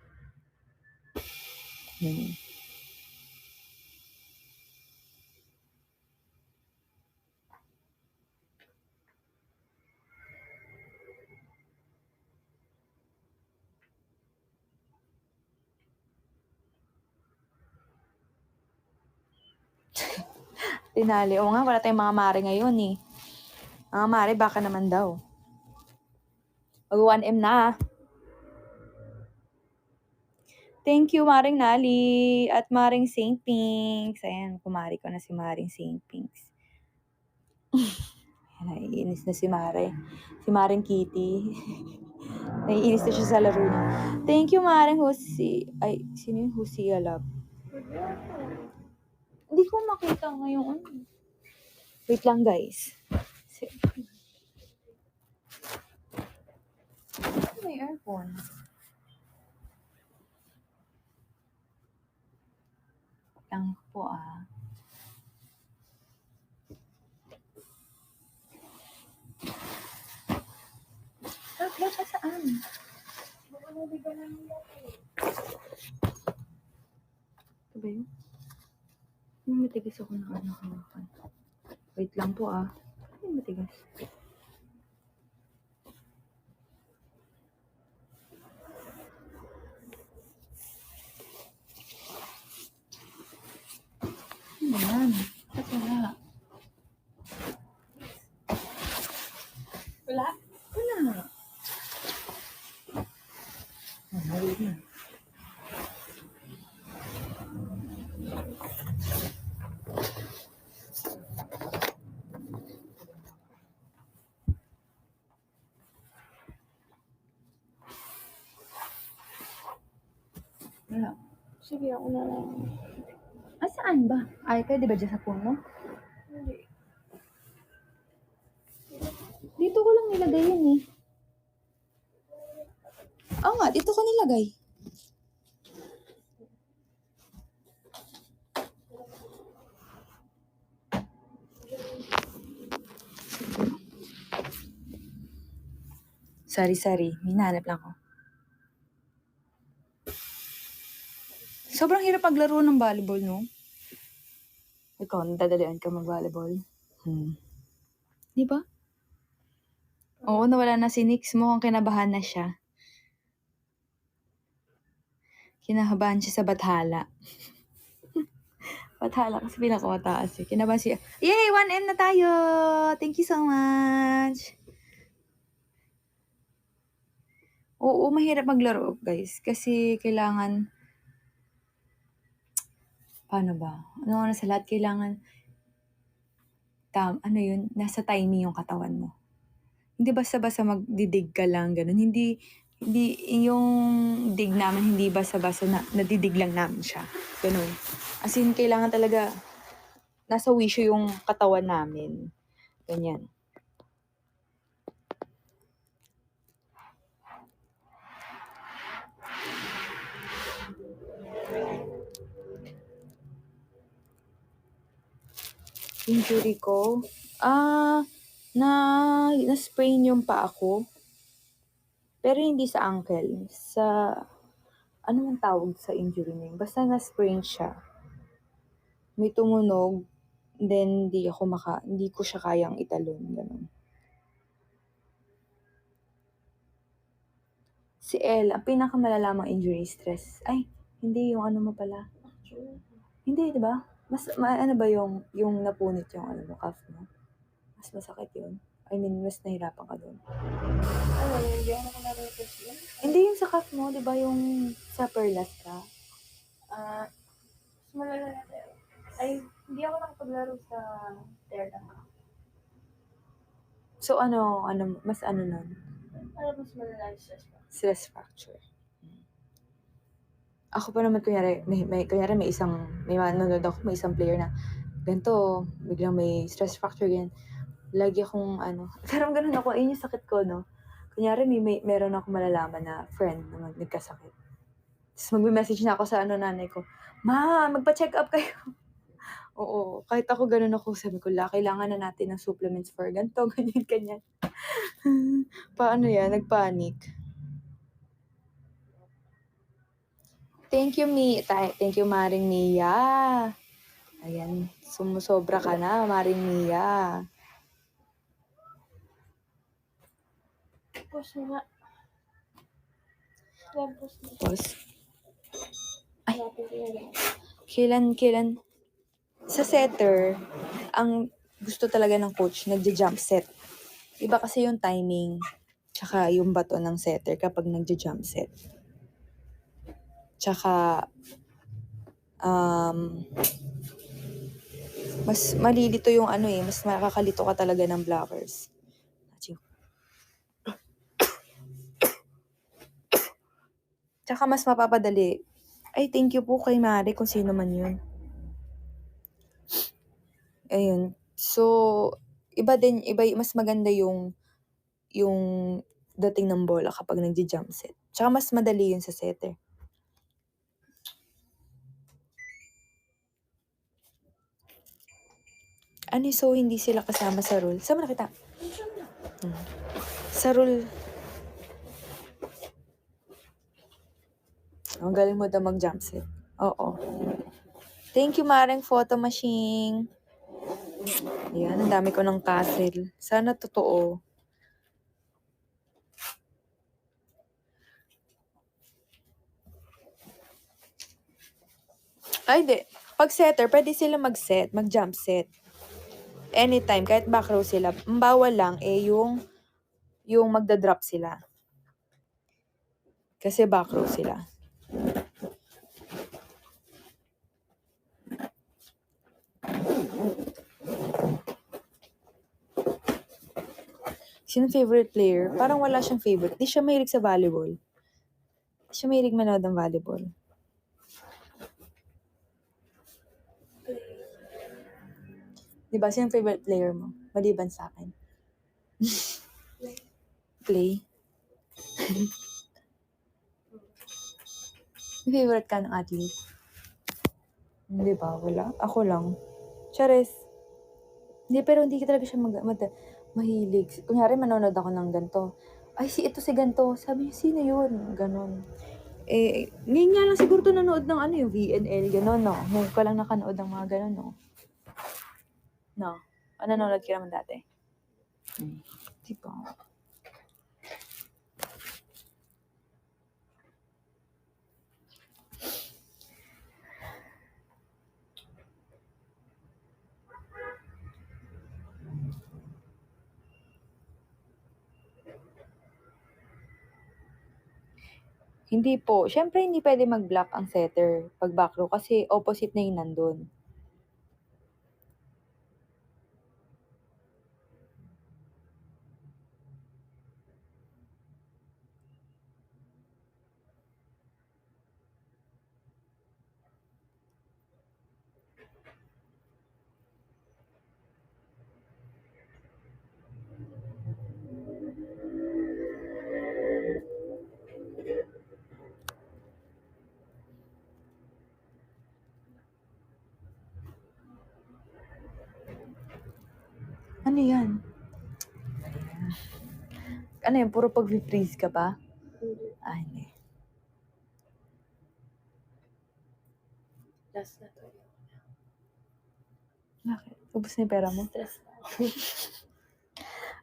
Tinali. Oo nga, wala tayong mga mare ngayon eh. Mga mare, baka naman daw. Mag-1M na. Thank you, Maring Nali at Maring Saint Pinks. Ayan, kumari ko na si Maring Saint Pinks. Naiinis na si Mare. Si Maring Kitty. Naiinis na siya sa laro niya. Thank you, Maring Husi. Ay, sino yung Husi Alab? Hindi ko makita ngayon. Wait lang, guys. May aircon. Lang po Tatlo siya saan? Ito ba yun? Matigas ako na hawakan. Wait lang po Ay, matigas. Ayan. Kasi wala. Wala? Wala. Wait na. Wala. Sige, ako na lang. Saan ba? Ay, di ba dyan sa puno? Hindi. Dito ko lang nilagay yan eh. Oo nga, dito ko nilagay. Sorry. Hinahanap lang ako. Sobrang hirap maglaro ng volleyball, no? Ikaw, nadadalian ka mag-volleyball? Di ba? Oo, nawala na si Nix. Mukhang kinabahan na siya. Kinabahan siya sa bathala. Bathala kasi pinakamataas eh. Kinabahan siya. Yay! 1M na tayo! Thank you so much! Oo, mahirap maglaro, guys. Kasi kailangan... Paano ba? Ano sa lahat, kailangan... ano yun? Nasa timing yung katawan mo. Hindi basta-basta magdidig ka lang, ganun. Hindi yung dig namin, hindi basta-basta nadidig lang namin siya. Ganun. As in, kailangan talaga, nasa wisyo yung katawan namin. Ganyan. Injury ko? Na-sprain yung paa ko. Pero hindi sa ankle. Sa, ano man tawag sa injury na yun? Basta na-sprain siya. May tumunog, then hindi ko siya kayang italon. Ganun. Si Elle, ang pinakamalalamang injury, stress. Ay, hindi yung ano mo pala. Hindi, di ba? Mas, ano ba yung napunit yung ano mo, cuff mo? Mas masakit yun. I mean, mas nahirapan ka doon. Ano, hindi ako nakalaro yun. Hindi yung sa cuff mo, di ba yung sa perlas ka? Mas malala na tayo. Ay, hindi ako nakapaglaro sa tear lang. So, ano, mas ano nun? Ano mas malala yung stress pa? Stress fracture. Ako pa naman, kunyari, may manonood ako, may isang player na, ganito, biglang may stress fracture, yan. Lagi akong, parang ganun ako, yun yung sakit ko, no? Kunyari, meron ako malalaman na friend na nagkasakit. Tapos magme-message na ako sa nanay ko, Ma, magpa-check up kayo. Oo, kahit ako ganun ako, sabi ko, kailangan na natin ng supplements for ganito, ganyan. Paano yan? Nagpanic. Thank you, Thank you, Maring Mia. Ayan, sumusobra ka na, Maring Mia. Pause mo nga. Pause mo. Pause. Ay. Natin tingnan. Kailan, sa setter, ang gusto talaga ng coach, nagja-jump set. Iba kasi yung timing, tsaka yung bato ng setter kapag nagja-jump set. Tsaka, mas malilito yung mas makakalito ka talaga ng blockers. Tsaka mas mapapadali. Ay, thank you po kay Mari kung sino man yun. Ayun. So, mas maganda yung dating ng bola kapag nagja-jump set. Tsaka mas madali yun sa setter. So hindi sila kasama sa rule? Saan mo nakita? Sa rule. Ang galing mo daw mag-jump set. Oo. Thank you, Mareng Photo Machine. Ayan, ang dami ko ng castle. Sana totoo. Ay, di. Pag setter, pwede sila mag-jump set. Anytime, kahit back row sila. Ang bawal lang, yung magda-drop sila. Kasi back row sila. Sino favorite player? Parang wala siyang favorite. Di siya mahilig sa volleyball. Di siya mahilig manood ng volleyball. Diba, sino favorite player mo? Maliban sa akin. Play. Favorite ka ng athlete? Di ba? Wala. Ako lang. Charis. Hindi, pero hindi talaga siya mahilig. Kunyari, manonood ako ng ganito. Ay, ito si ganito. Sabi niya, sino yun? Ganon. Ngayon nga lang siguro to nanood ng ano yung VNL, gano'n, no? Ngayon ko lang nakanood ng mga gano'n, no? No? Nanonood ka naman dati? Di ba? Hindi po. Siyempre hindi pwede mag-block ang setter pag back row kasi opposite na yung nandun. Ano yan? Ano yan? Puro pag-freeze ka ba? Ah, hindi. Last na to. Bakit? Ubus na yung pera mo? Stress na ako.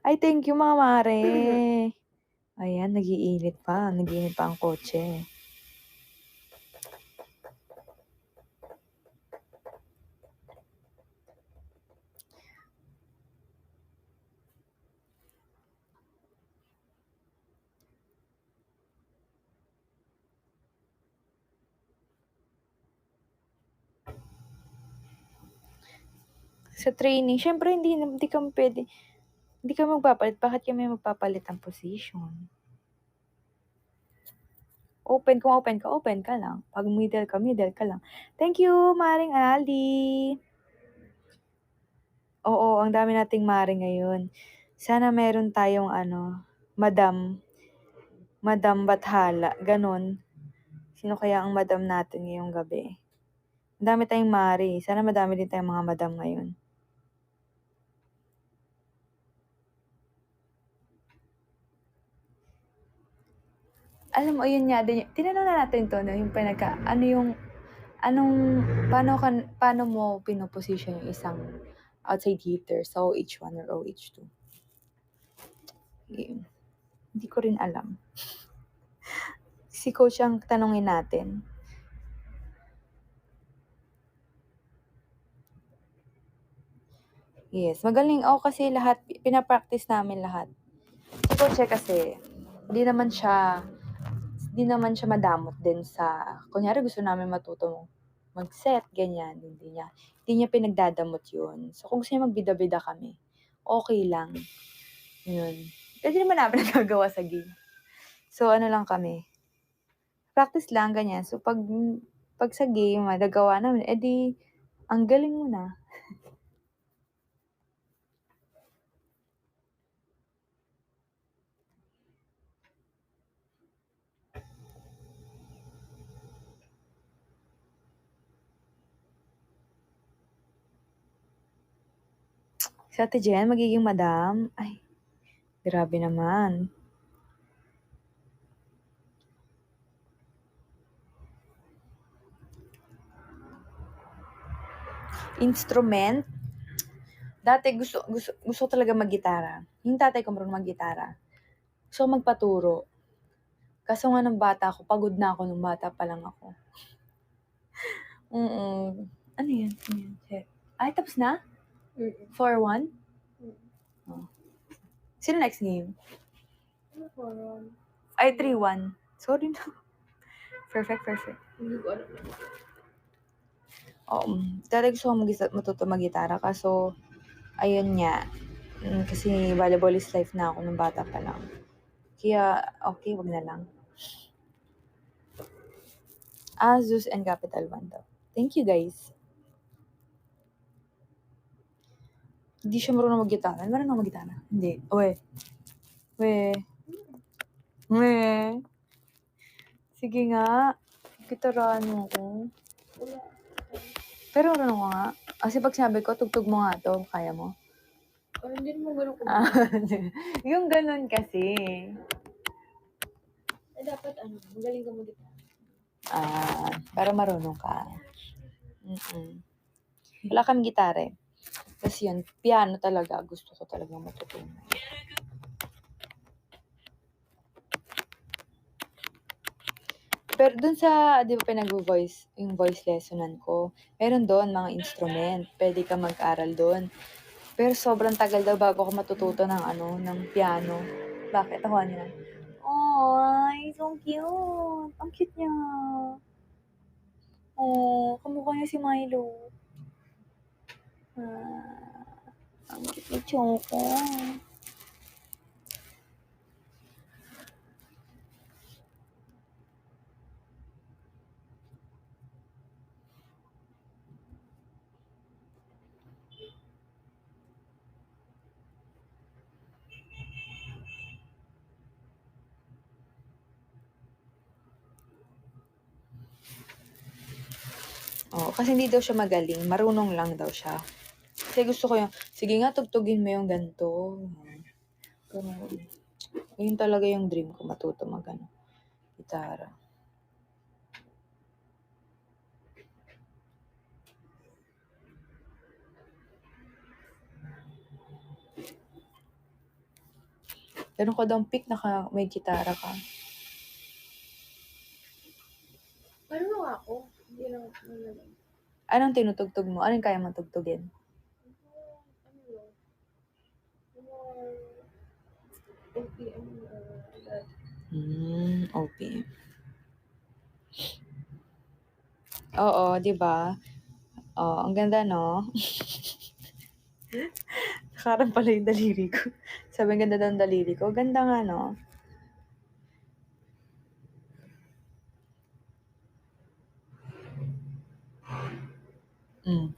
Ay, thank you, mga mare. Ayan, nag-iinit pa. Nag-iinit pa ang kotse. Sa training, syempre hindi kami pwede, hindi kami magpapalit. Bakit kami magpapalit ang position? Kung open ka lang. Pag middle ka lang. Thank you, Maring Ali. Oo, ang dami nating Mare ngayon. Sana meron tayong Madam Bathala, ganon. Sino kaya ang madam natin ngayong gabi? Ang dami tayong Mare. Sana madami din tayong mga madam ngayon. Alam mo, yun nga din. Tinanong na natin to, no? Yung paano mo pinoposition yung isang outside hitter sa OH1 or OH2? Yun. Hindi ko rin alam. Si coach ang tanongin natin. Yes, magaling. Kasi lahat, pinapractice namin lahat. Si coach kasi, hindi naman siya madamot din sa, kunyari gusto namin matuto mag-set, ganyan. Hindi niya pinagdadamot yun. So, kung gusto niya magbida-bida kami, okay lang. Yun. Pwede naman namin nagagawa sa game. So, ano lang kami. Practice lang, ganyan. So, pag sa game, nagawa namin, edi, ang galing mo na. Si Ate Jen, magiging madam. Ay, grabe naman. Instrument? Dati gusto talaga mag-gitara. Yung tatay ko marunong mag-gitara. Gusto ko magpaturo. Kaso nga nung bata ako, pagod na ako nung bata pa lang ako. Ano yan? Ay, tapos na? 4-1? Oh. Sino next game? Ay, 3-1. Sorry na. Perfect. Hindi ko alam. Dati gusto ko matuto mag-gitara. Kaso, ayun nga. Kasi volleyball is life na ako nung bata pa lang. Kaya, okay, wag na lang. Zeus and Capital One daw. Thank you, guys. Hindi siya marunong mag-gitara. Marunong mag-gitara? Hindi. We. Sige nga. Gitaraan mo ko. Pero marunong ko nga. Kasi pag sinabi ko, tugtog mo nga to. Kaya mo? Hindi mo ganun ko. Yung ganun kasi. Dapat magaling ka mag-gitara. Para marunong ka. Wala kami gitara eh. Tapos yun, piano talaga. Gusto ko talaga matutunan. Pero dun sa, di ba pinag-voice, yung voice lessonan ko, meron doon mga instrument. Pwede ka mag-aral doon. Pero sobrang tagal daw bago ako matututo ng piano. Bakit? Ako niya. Ay, so cute. Ang cute niya. Oh, kamukha niya si Milo. Ang cute ni Choco. Oo, kasi hindi daw siya magaling. Marunong lang daw siya. Kasi gusto ko yung, sige nga, tugtugin mo yung ganito. Pero, yun talaga yung dream ko, matuto gitara. Meron ko daw pick may gitara ka. Paano nga ako? Hindi lang lang. Anong tinutugtog mo? Anong kaya mong tugtugin? Ano lang? More OPM that. OPM. Oo, di ba? Oh, ang ganda, no? Nakaram pala yung daliri ko. Sabi, ang ganda daw ng daliri ko. Ganda nga, no? Mm.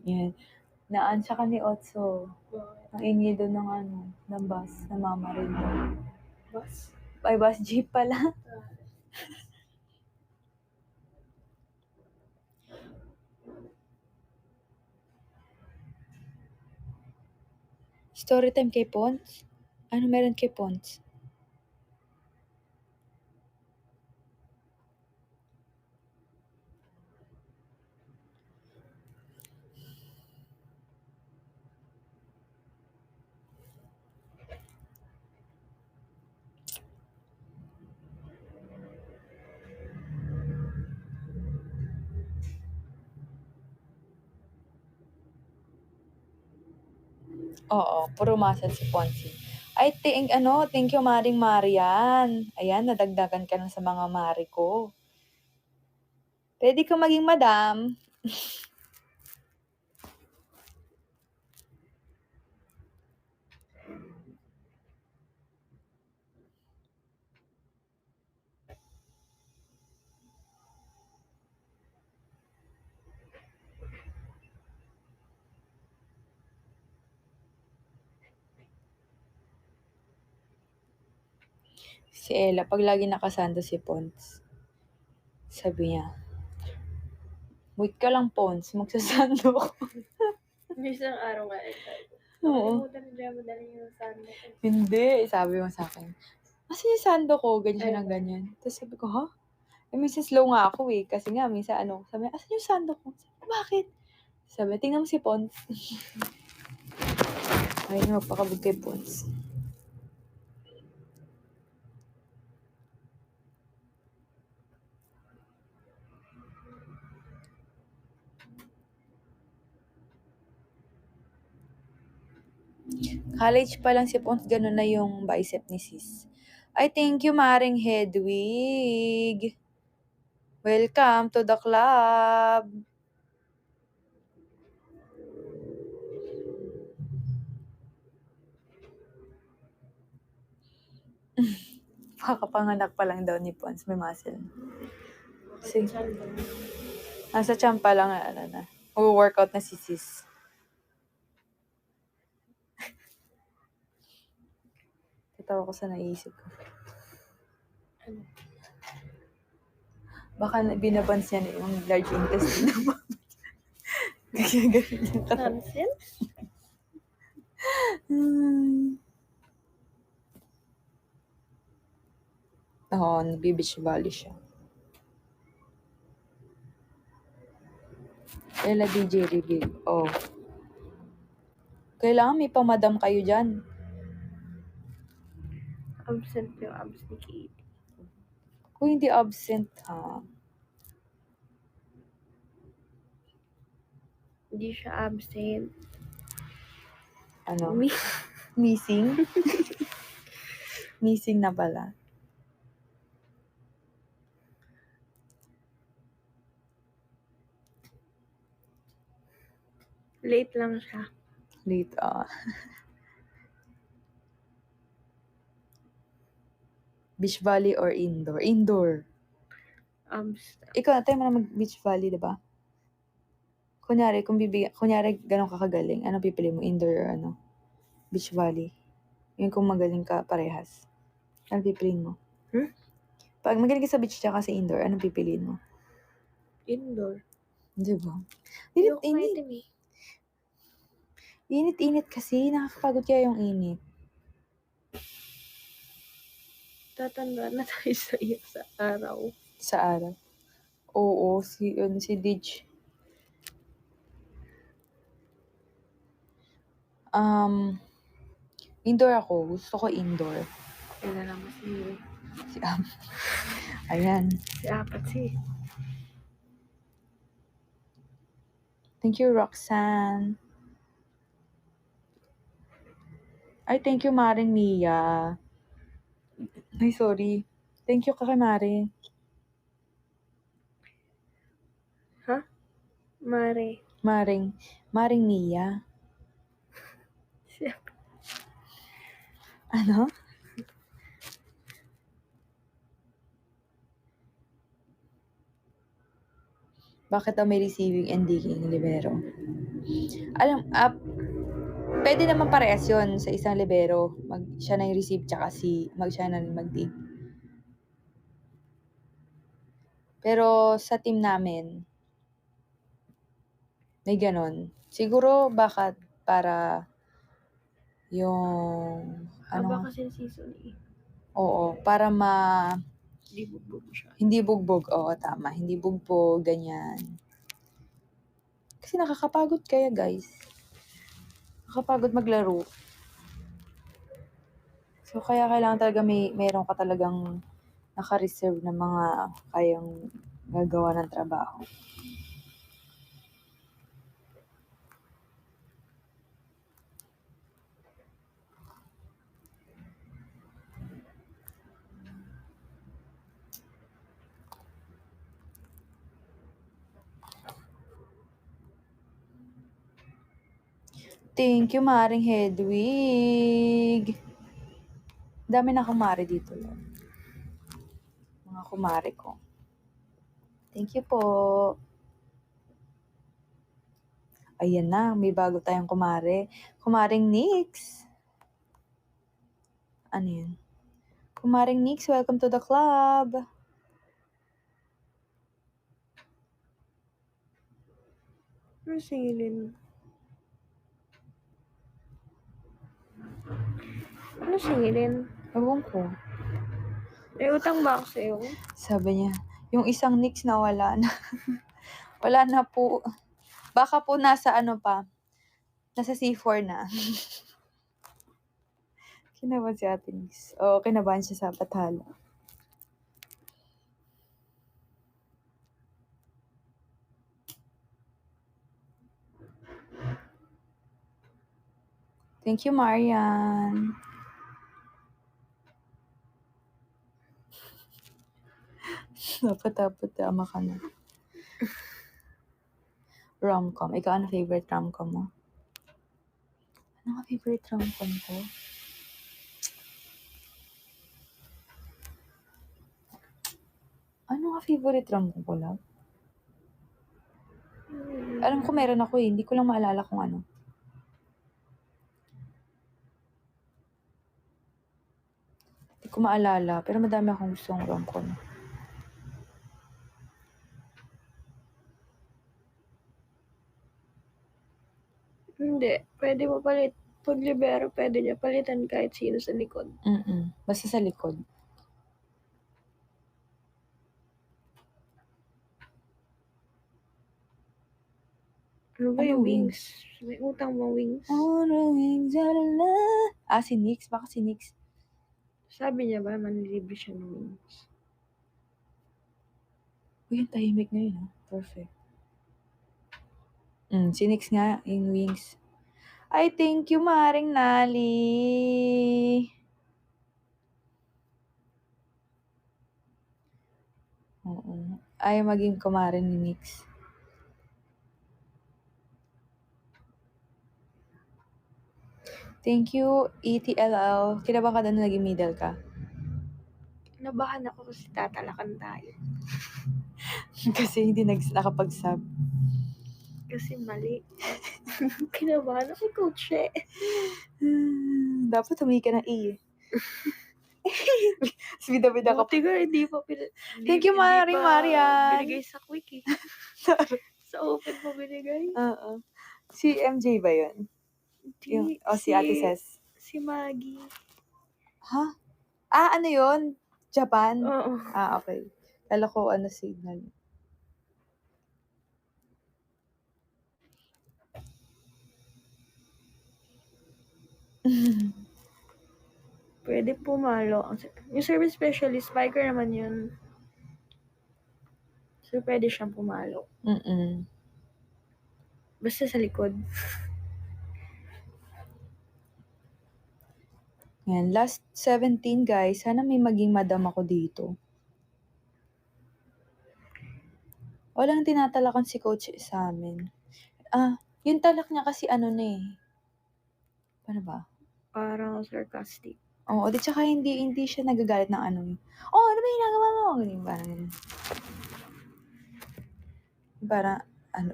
Yan. Naan siya ka ni Otso. Ang ingay doon ng bus, namamarin doon. Bus? Ay, bus jeep pala. Story time kay Pons? Ano meron kay Pons? Oo, puro muscle si Ponzi. I think, thank you Maring Marian. Ayan, nadagdagan ka na sa mga mari ko. Pwede ka maging madam. Si Ella, pag lagi nakasando si Pons, sabi niya, wait ka lang Pons, magsasando ko. Isang araw nga sabi ko. Oo. Nakalimutan na dyan, madaling yung sando ko. Hindi, sabi mo sa akin. Kasi yung sando ko, ganyan siya ng ganyan. Tapos sabi ko, ha? Minsan slow nga ako eh. Kasi nga, minsan sabi niya, asan yung sando ko? Sabi ko, bakit? Sabi, tingnan mo si Pons. Ay, magpakabog kay Pons. College pa lang si Pons, gano'n na yung bicep ni sis. Ay, thank you, Maring Hedwig. Welcome to the club. Kakapanganak pa lang daw ni Pons, may muscle. Sige. Nasa tiyan pa lang, workout na si sis. Tatawa ko sa naisip ko. Baka binabans niya yung large intestine. Ganun yung katawan. Nonsense? Oo, nagbe-beach volley siya. Kaya DJ reveal. Oh. Kailangan may pamadam kayo dyan. Absent yung abs ni Katie. Kung hindi absent, ha? Hindi siya absent. Ano? Missing? Missing na pala. Late lang siya. Late, Beach volley or indoor? Indoor. Abs. Ikaw, tayo mo na mag-beach volley, diba? Kunyari, kunyari ganun ka kagaling, ano pipili mo? Indoor or ano? Beach volley. Yung kung magaling ka parehas. Ano pipiliin mo? Pag magaling ka sa beach tsaka sa indoor, anong pipiliin mo? Indoor. Diba? Hindi ako Init-init. maitim eh. Init-init kasi. Nakakapagod kaya yung init. Tatanda na tayo sa iyo sa araw. Sa araw. Oo, si Dij. Indoor ako. Gusto ko indoor. Kaya naman Si Ayan. si Apat si. Thank you, Roxanne. Ay, thank you, Maring Mia. Ay, sorry. Thank you kay Mare. Mare. Maring Mia. Si Apat. Ano? Bakit may receiving and digging libero? Pwede naman parehas yun sa isang libero. Siya na yung receive tsaka siya na mag-dig. Pero sa team namin, may ganon. Siguro bakit para yung Haba kasi season eh. Oo, para Hindi bugbog siya. hindi bugbog. Oo, tama. Hindi bugbog, ganyan. Kasi nakakapagod kaya, guys. Nakakapagod maglaro. So, kaya kailangan talaga meron ka talagang naka-reserve na mga kayang gagawa ng trabaho. Thank you, Maring Hedwig. Dami na kumare dito. Mga kumare ko. Thank you po. Ayan na, may bago tayong kumare. Kumaring Nix. Ano yun? Kumaring Nix, welcome to the club. Ano singilin? Ano singilin? Ewan ko. May utang ba ako sa'yo? Sabi niya, yung isang Nix na wala na. Wala na po. Baka po nasa nasa C4 na. Kinabahan si Ate Nix. Oo, kinabahan siya sa pathala. Thank you, Marian. Dapat tama ka na. Rom-com. Ikaw, ano favorite rom-com mo? Ano nga favorite rom-com ko? Ano nga favorite rom-com ko lang? Alam ko meron ako eh. Hindi ko lang maalala kung ano. Hindi ko maalala. Pero madami akong gustong rom-com. pwede mo pag libero, pwede niya palitan kahit sino sa likod. Basta sa likod. Ano ba Ano yung wings? wings? May utang bang wings? Wings, ah, si Nix. Baka si Nix. Sabi niya ba, manilibre siya ng wings? Uy, ang tahimik ngayon, Perfect. Si Nix nga, yung wings. Ay, thank you, Maring Nali. Oo. Ay, maging kumarin ni Nix. Thank you, ETLL. Kinabahan ka na naging middle ka? Nabahan ako kasi tatalakan tayo. Kasi hindi nakapag-sub. Kasi mali. Kinabahan ako, coach eh. Dapat humingi ka ng E. Bida-bida ka pa. Buti nga, hindi pa Thank you, Maring Marian. binigay sa quick eh. Sa open pa binigay. Oo. Si MJ ba yun? Si Ate Ses. Si Maggie. Ha? Ano yun? Japan? Oo. Okay. Kala ko signal. Pwede pumalo. Yung service specialist, biker naman yun. So, pwede siyang pumalo. Basta sa likod. Yan. Last 17, guys. Sana may maging madam ako dito. Walang tinatalakan si coach sa amin. Yung talak niya kasi na eh. Paano ba? Parang sarcastic. Oo, di tsaka hindi siya nagagalit ng ano ano ba yung ginagawa mo? Ganyan, parang ganyan.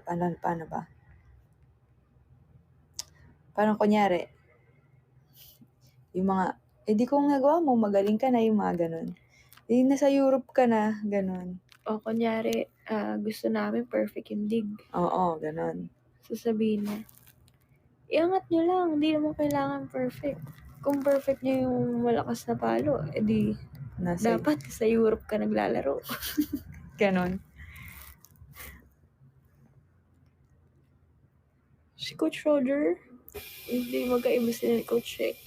Parang, paano ba? Parang kunyari, yung mga, di ko nagawa mo, magaling ka na, yung mga ganun. Nasa Europe ka na, ganun. O, kunyari, gusto namin perfect yung dig. Oo, ganun. Sasabihin niya, iangat nyo lang, hindi naman kailangan perfect. Kung perfect nyo yung malakas na palo, edi dapat sa Europe ka naglalaro. Ganon. Si Coach Roger, hindi magkaiba sila ni Coach Sheik.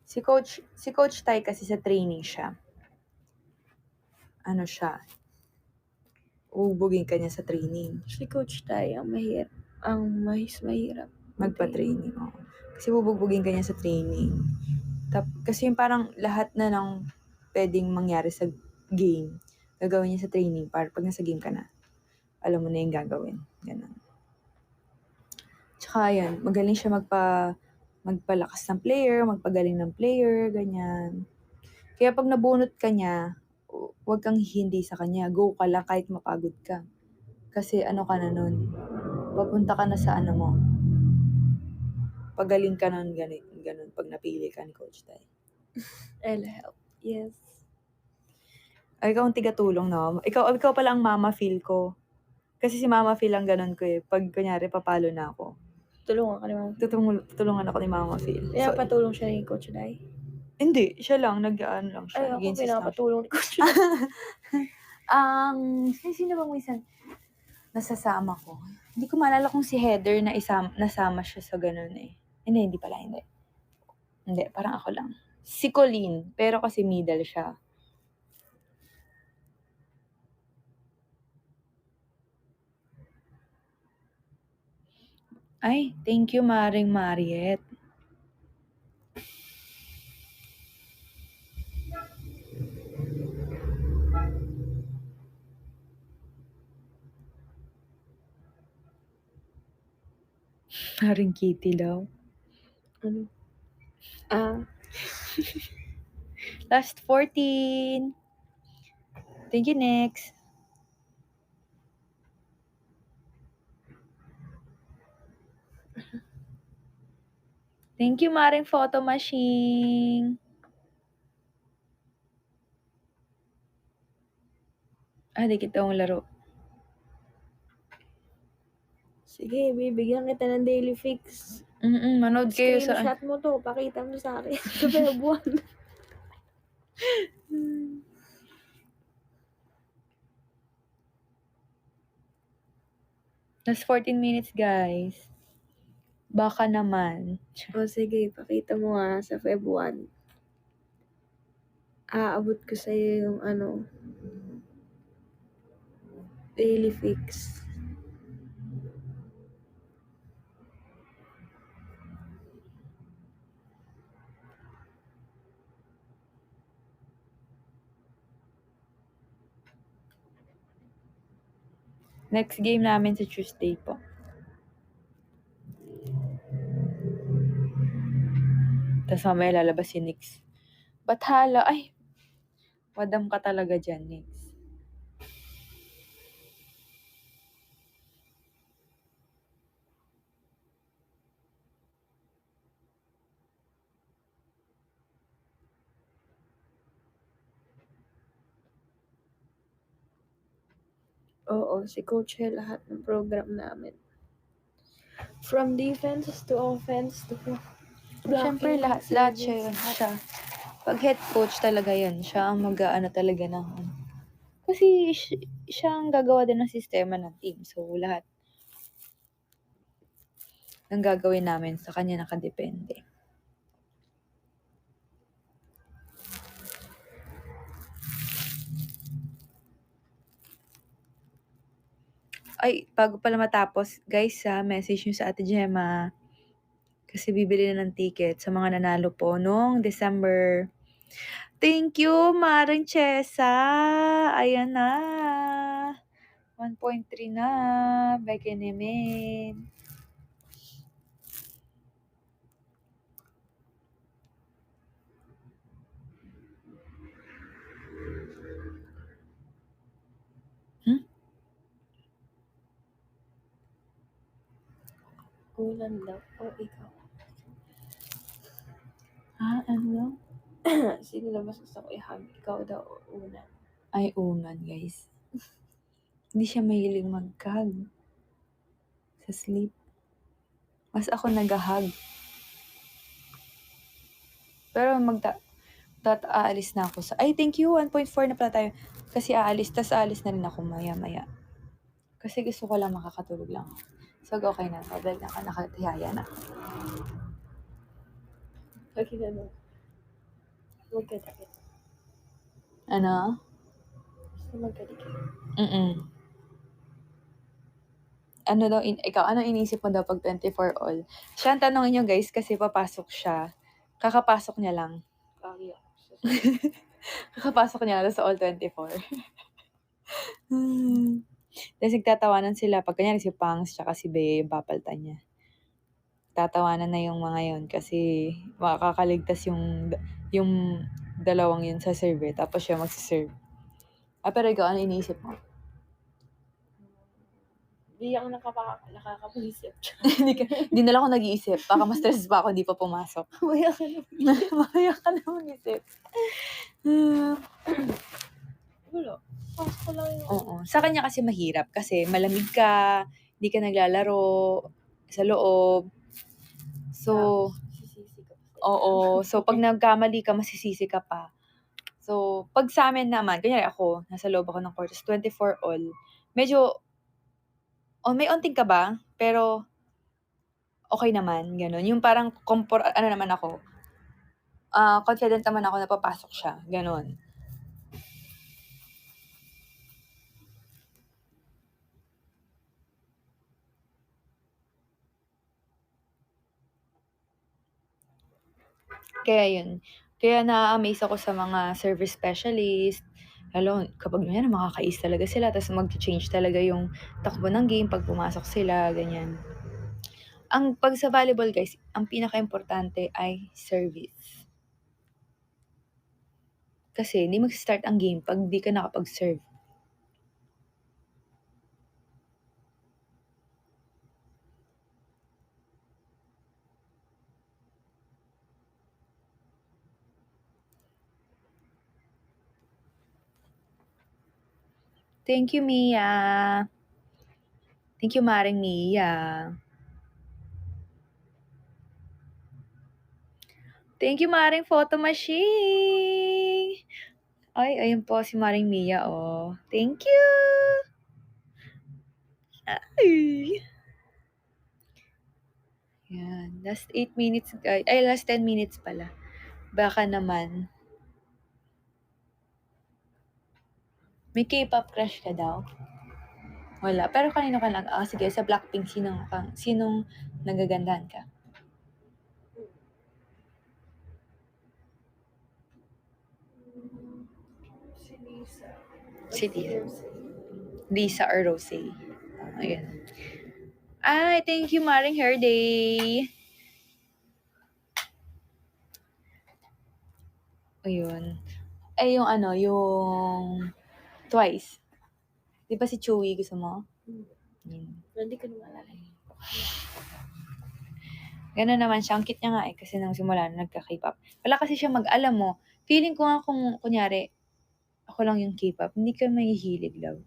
Si Coach Tai kasi sa training siya. Ano siya? Ubugin ka niya sa training. Si Coach Tai, ang mahirap. Magpa-training. Kasi bubugbugin ka niya sa training. Kasi yung parang lahat na ng pwedeng mangyari sa game, gagawin niya sa training para pag nasa game ka na, alam mo na yung gagawin. Ganun. Tsaka yan, magaling siya magpalakas ng player, magpagaling ng player, ganyan. Kaya pag nabunot ka niya, huwag kang hindi sa kanya. Go ka lang kahit mapagod ka. Kasi ka na nun. Papunta ka na sa mo. Pagaling ka nun, ganun, pag napili ka ni Coach Tai. I'll help. Yes. Ay, ikaw ang tigatulong, no? Ikaw pala ang mama feel ko. Kasi si mama feel ang ganun ko eh. Pag kunyari, papalo na ako. Tulungan ka ni Mama. Tutulungan ako ni mama feel. Kaya patulong siya ni Coach Tai? Hindi, siya lang, lang siya. Ay, ako pinapatulong ni Coach Tai. Sino bang minsan nasasama ko? Hindi ko maalala kung si Heather na nasama siya sa ganun eh. Hindi pala, hindi. Hindi, parang ako lang. Si Colleen, pero kasi middle siya. Ay, thank you, Maring Mariet. Maring Kitty daw. Ano? Last 14. Thank you, next. Thank you, Maring Photo Machine. Di kita ang laro. Sige, bibigyan kita ng daily fix. Manood kayo sa... Screenshot mo to, pakita mo sa akin. Sa Feb 1. Last 14 minutes, guys. Baka naman. O sige, pakita mo nga sa Feb 1. Aabot ko sa'yo yung daily fix. Next game namin sa Tuesday po. Tapos mamaya lalabas si Nix. Bathala. Ay! Madam ka talaga dyan, Nix. Oo, si Coach Hel, lahat ng program namin. From defense to offense to Siyempre, lahat siya yun. Siya. Pag head coach talaga yun, siya ang mag-aano talaga ng... Kasi siya ang gagawa din ng sistema ng team. So, lahat ng gagawin namin sa kanya nakadepende. Ay, bago pala matapos, guys, message nyo sa Ate Gemma. Kasi bibili na ng ticket sa mga nanalo po noong December. Thank you, Maring Chesa! Ayan na. 1.3 na. Beke namin. Ulan daw. O, ikaw. Ano? Sino na mas gusto ko i-hug? Ikaw daw o una? Ay, unan, guys. Hindi siya mahilig mag-hug sa sleep. Mas ako nag-hug. Pero aalis na ako sa... Ay, thank you! 1.4 na pala tayo. Kasi aalis na rin ako maya-maya. Kasi gusto ko lang makakatulog lang. So, okay na. Dahil nakatihaya na. Okay na no. Magkadikit. Ano? Gusto magkadikit. Ano daw, ikaw, ano inisip mo daw pag 24 all? Siya ang tanongin nyo, guys, kasi papasok siya. Kakapasok niya lang. Kaya. Kakapasok niya lang sa all 24. Tapos nagtatawanan sila. Pag kanya si Pangs tsaka si Bea yung papaltan niya. Tatawanan na yung mga yun kasi makakaligtas yung dalawang yun sa server. Tapos siya magsiserve. Pero ikaw, ano iniisip mo? Hindi ako nakakapag-isip. Hindi na lang ako nag-iisip. Baka ma-stress pa ako, hindi pa pumasok. Maya ka na. Maya ka na mag-isip. Wala. Pasok ko lang yung... Oo. Sa kanya kasi mahirap kasi malamig ka, hindi ka naglalaro sa loob. So, Sisisi ka pa. oo. So, pag nagkamali ka, masisisi ka pa. So, pag sa amin naman, kunyari ako, nasa loob ako ng quarters, 24 all, medyo, may onting ka ba? Pero, okay naman, gano'n. Yung parang, naman ako, confident naman ako na papasok siya, gano'n. Kaya yun. Kaya na-amaze ako sa mga service specialist. Lalo, kapag ganyan, makakais talaga sila. Tapos mag-change talaga yung takbo ng game pag pumasok sila, ganyan. Pag sa volleyball, guys, ang pinaka-importante ay service. Kasi hindi mag-start ang game pag di ka nakapag-serve. Thank you, Mia. Thank you, Maring Mia. Thank you, Maring Photo Machine. Ay, ayun po si Maring Mia, oh. Thank you. Ay. Yan. Last 8 minutes, guys. Ay, last 10 minutes pala. Baka naman. May K-pop crush ka daw? Wala. Pero kanino ka lang? Ah, sige, sa Blackpink, sinong nagagandahan ka? Si Lisa. Lisa or Rose. Ayan. Ay, thank you, Maring Hair Day. Ayun. Ay, yung ano, yung Twice. Di ba si Chewie gusto mo? Yun. Hindi ko na maalala. Ganun naman siya. Ang cute niya nga eh. Kasi nang simula na nagka-K-pop. Wala kasi siya mag-alam mo. Feeling ko nga kung kunyari, ako lang yung K-pop, hindi ka mahihilig, love.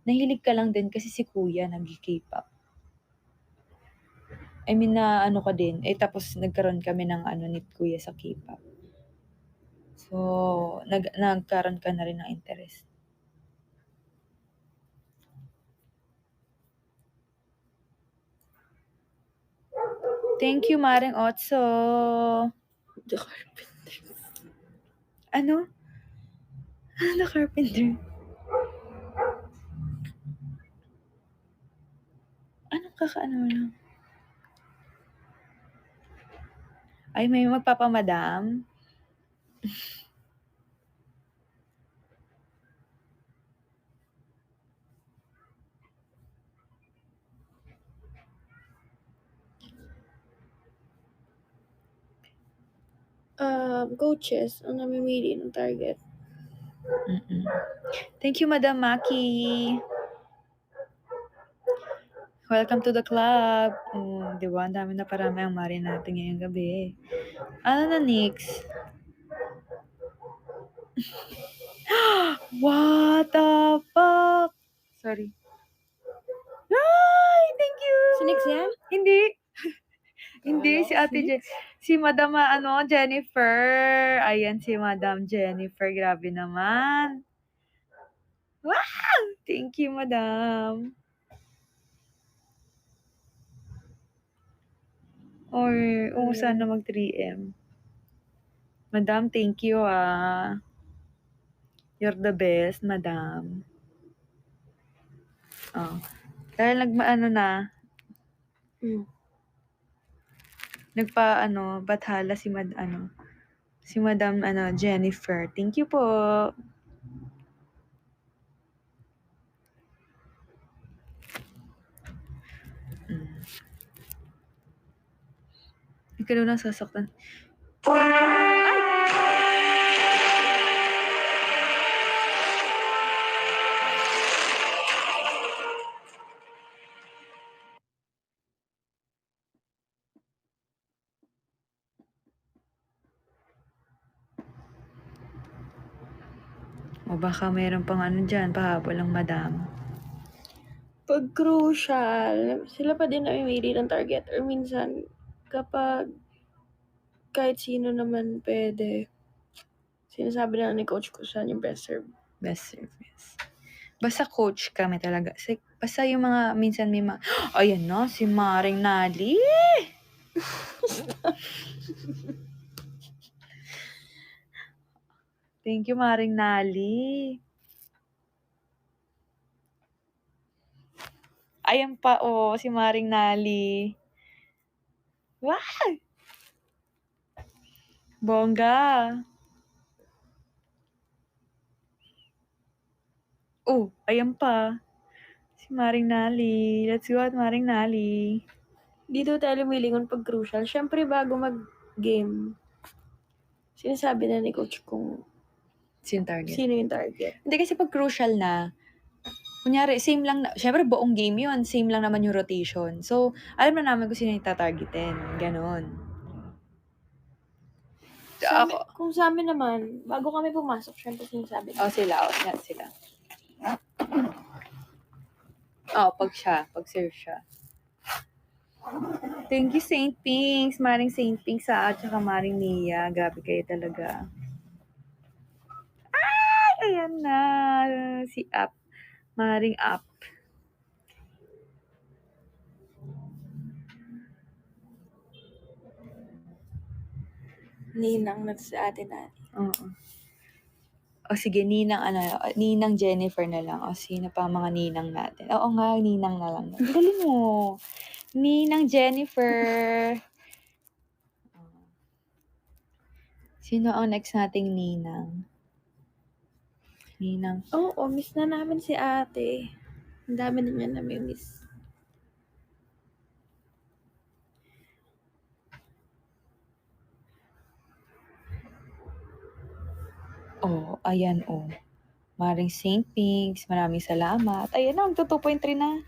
Nahilig ka lang din kasi si kuya nag-K-pop. I mean na ano ka din. Eh tapos nagkaroon kami ng ano ni kuya sa K-pop. So, nagkaroon ka na rin ng interest. Thank you, Maring Otso. The Carpenter. Ano? The Carpenter. Anong kakaano lang? Ay, may magpapamadam? Coaches ang namimili ng target. Mm-mm. Thank you, Madam Maki. Welcome to the club. Oh, di ba? Ang dami na parami ang mari natin ngayong gabi. Ano na, Nix? What the fuck? Sorry. Ay, thank you. Si Nix yan? Hindi. Hindi, Ano? si Ate si Madam Jennifer. Ayan, si Madam Jennifer. Grabe naman. Wow! Thank you, Madam. Or, sana mag 3M. Madam, thank you, ah. You're the best, Madam. Oh. Dahil na, bathala si Madam Jennifer. Thank you po. Ikaw daw nasasaktan. O baka mayroon pang dyan, pahabol ng Madam. Pag crucial, sila pa din namimili ng target. Or minsan, kapag kahit sino naman pwede, sinasabi na ni coach ko saan yung best serve. Best service. Basta coach kami talaga. Basta yung mga, minsan may ayan na, si Maring Nali. Thank you, Maring Nali. Ayan pa, si Maring Nali. Wow! Bongga. Ayan pa. Si Maring Nali. Let's go at Maring Nali. Dito tayo lumilingon pag crucial. Siyempre, bago mag-game, sinasabi na ni coach kung sino yung target. Hindi kasi pag crucial na, kunyari, same lang, syempre buong game yun, same lang naman yung rotation. So, alam na namin kung sino yung tatargetin. Ganon. Kung sa amin naman, bago kami pumasok, syempre sinasabi. Sila. Pag serve siya. Thank you, Saint Pinks. Maring Saint Pinks at saka Maring Mia. Grabe kayo talaga. Ay, ayan na. Si Up. Maring Up. Ninang na sa atin natin. Oo. O sige, Ninang Jennifer na lang. O sino pa ang mga ninang natin? Oo nga, ninang na lang. Ang galing mo. Ninang Jennifer. Sino ang next nating ninang? Ninang. Oo, miss na namin si ate. Ang dami na niya nami-miss. Ayan Maring Saint Pinks, maraming salamat. Ayan na, magto 2.3 na.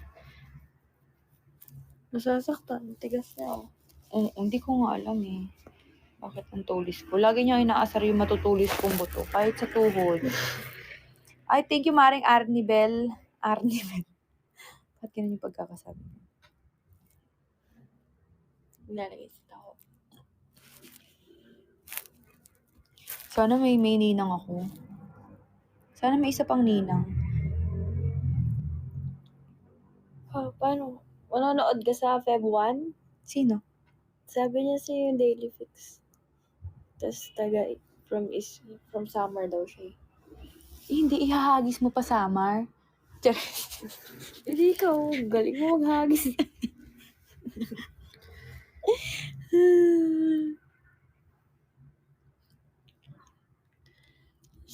Nasasaktan. Tigas na. Hindi ko nga alam eh. Bakit ang tulis ko? Lagi niya inaasar yung matutulis kong buto. Kahit sa tuhod. Ay, thank you, Maring Arnibel. Arnibel. Ba't ganun yung pagkakasabi niya? Nilalagay sa tao. Sana may ninang ako. Sana may isa pang ninang. Paano? Manonood ka sa Feb 1? Sino? Sabi niya sa yung Daily Fix. Tapos from summer daw siya. Hindi, ihahagis mo pa, Samar. Hindi ikaw. Galing mo maghagis.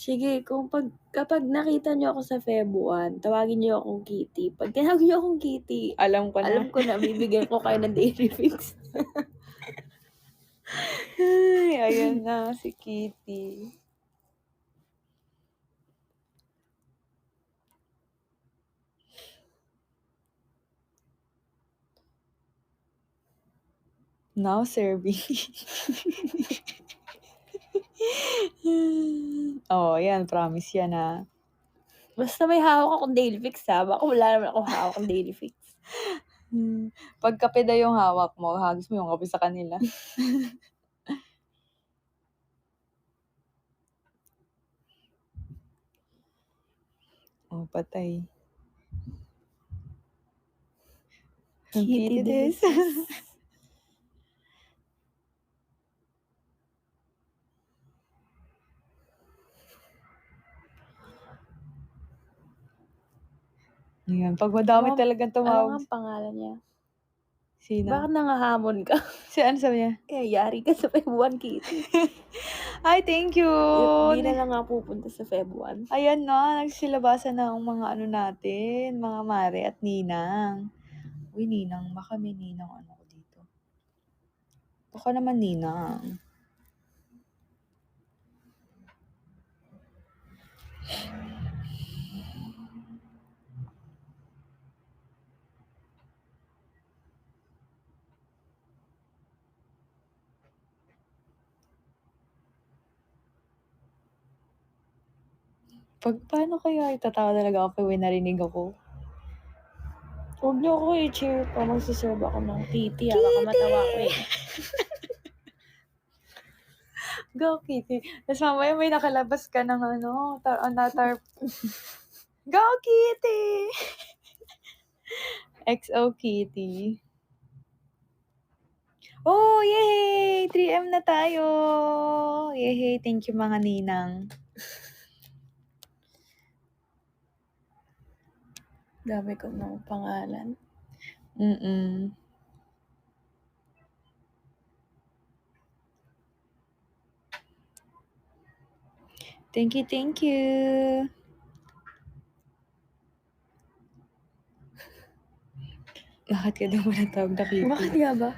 Sige, kapag nakita niyo ako sa Feb 1, tawagin niyo akong Kitty. Pag tinawag niyo akong Kitty, Alam ko na. alam ko na bibigyan ko kayo ng Daily Fix. Ay, ayan na, si Kitty. Now serving. Yan, promise yan Basta may hawak akong Daily Fix ha. Baka wala naman akong hawak akong Daily Fix. Pag kape daw yung hawak mo, hagis mo yung kape sa kanila. Patay. Kitty this. Ayan, pag madami talagang Ano tumawag. ang pangalan niya? Sino? Bakit nangahamon ka? Ano sabi niya? Yari ka sa Feb 1, Kitty. Ay, thank you! Hindi na lang nga pupunta sa Feb 1. Ayan na, nagsilabasan na ang mga natin, mga mare at ninang. Uy, ninang, baka may ninang ko dito. Baka naman ninang. Paano kaya itatawa talaga ako pag may narinig ako? Huwag niyo ako i-cheer pa. Magsiserve ako ng Kitty. Baka matawa ko eh. Go, Kitty. Tapos mamaya may nakalabas ka ng Go, Kitty! XO Kitty. Oh, yay! 3M na tayo! Yay! Thank you, mga ninang. Dami ko ng pangalan. Thank you. Bakit ka daw manatawag na Kitty? Bakit nga ba?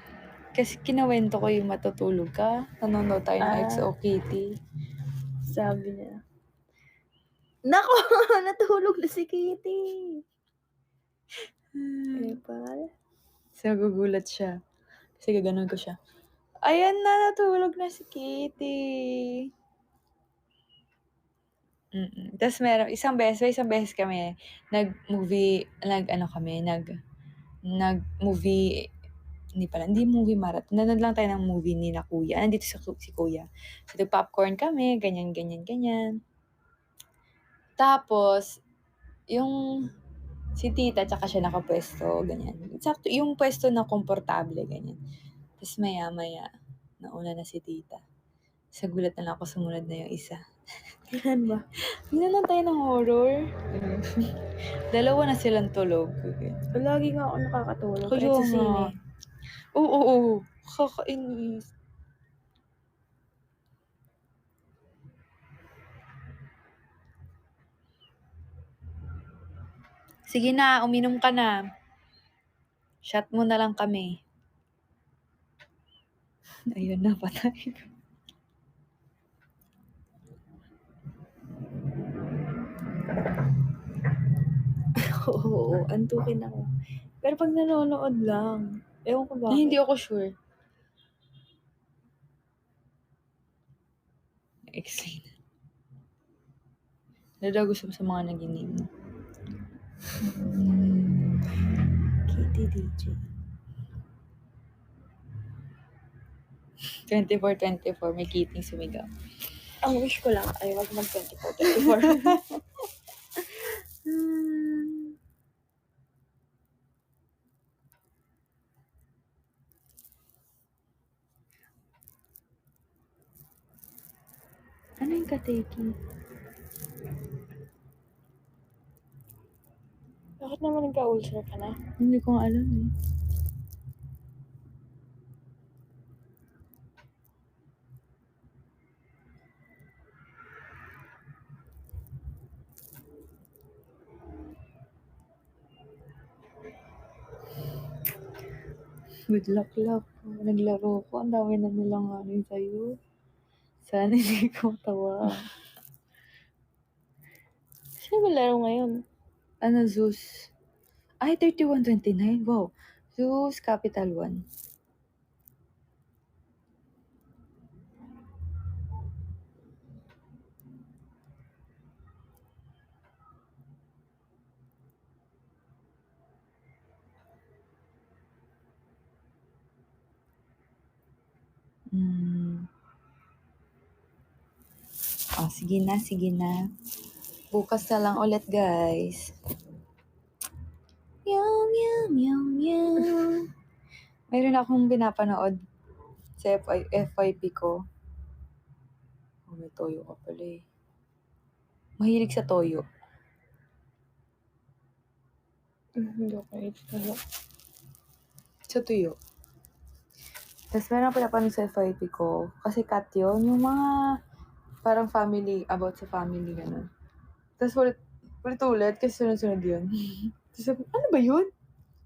Kasi kinawento ko yung matutulog ka. Nanonood tayo ng XO Kitty. Sabi niya. Nako! Natulog na si Kitty! pala. So, gugulat siya. Kasi gaganon ko siya. Ayan na, natulog na si Kitty. Tas may isang beses kami nag-movie hindi movie marathon, nanood lang tayo ng movie nila kuya, nandito si kuya. So, nag-popcorn kami, ganyan. Tapos, yung si tita tsaka siya nakapwesto, ganyan. Sakto yung pwesto na komportable, ganyan. Tas maya-maya, nauna na si tita. Sa gulat na lang ako, sumunod na yung isa. Kailan ba? Tingnan lang tayo ng horror. Dalawa na silang tulog. Lagi nga ako nakakatulog Kaya kahit sa nga. sine. Oo. Kakainis. Sige na, uminom ka na. Shot mo na lang kami. Ayun na, patay. Oo, antukin ako. Pero pag nanonood lang, ewan ko bakit. Ay, hindi ako sure. Explain. Ano daw gusto mo sa mga naginig mo? Kitty DJ. 24, may kiting sumigaw. Ang wish ko lang ay wag mag 24. Ano yung kateki? Bakit naman nagka-ulcer ka na? Hindi ko nga alam eh. Good luck. Naglaro ko. Ang dami na nilang sa'yo. Sana hindi ko matawa. Sino ba laro ngayon? Zeus. Ay, 31-29. Wow. Zeus Capital One. Sige na. Bukas na lang ulit, guys. Meow. Mayroon akong pinapanood sa FYP ko. Oh, may toyo ka pala eh. Mahilig sa toyo. Hindi ako ito. Sa tuyo. Tapos meron pinapanood sa FYP ko. Kasi cut yun. Yung mga parang family, about sa family, gano'n. Tapos ulit kasi sunod-sunod yun. Tapos sabi, ano ba yun?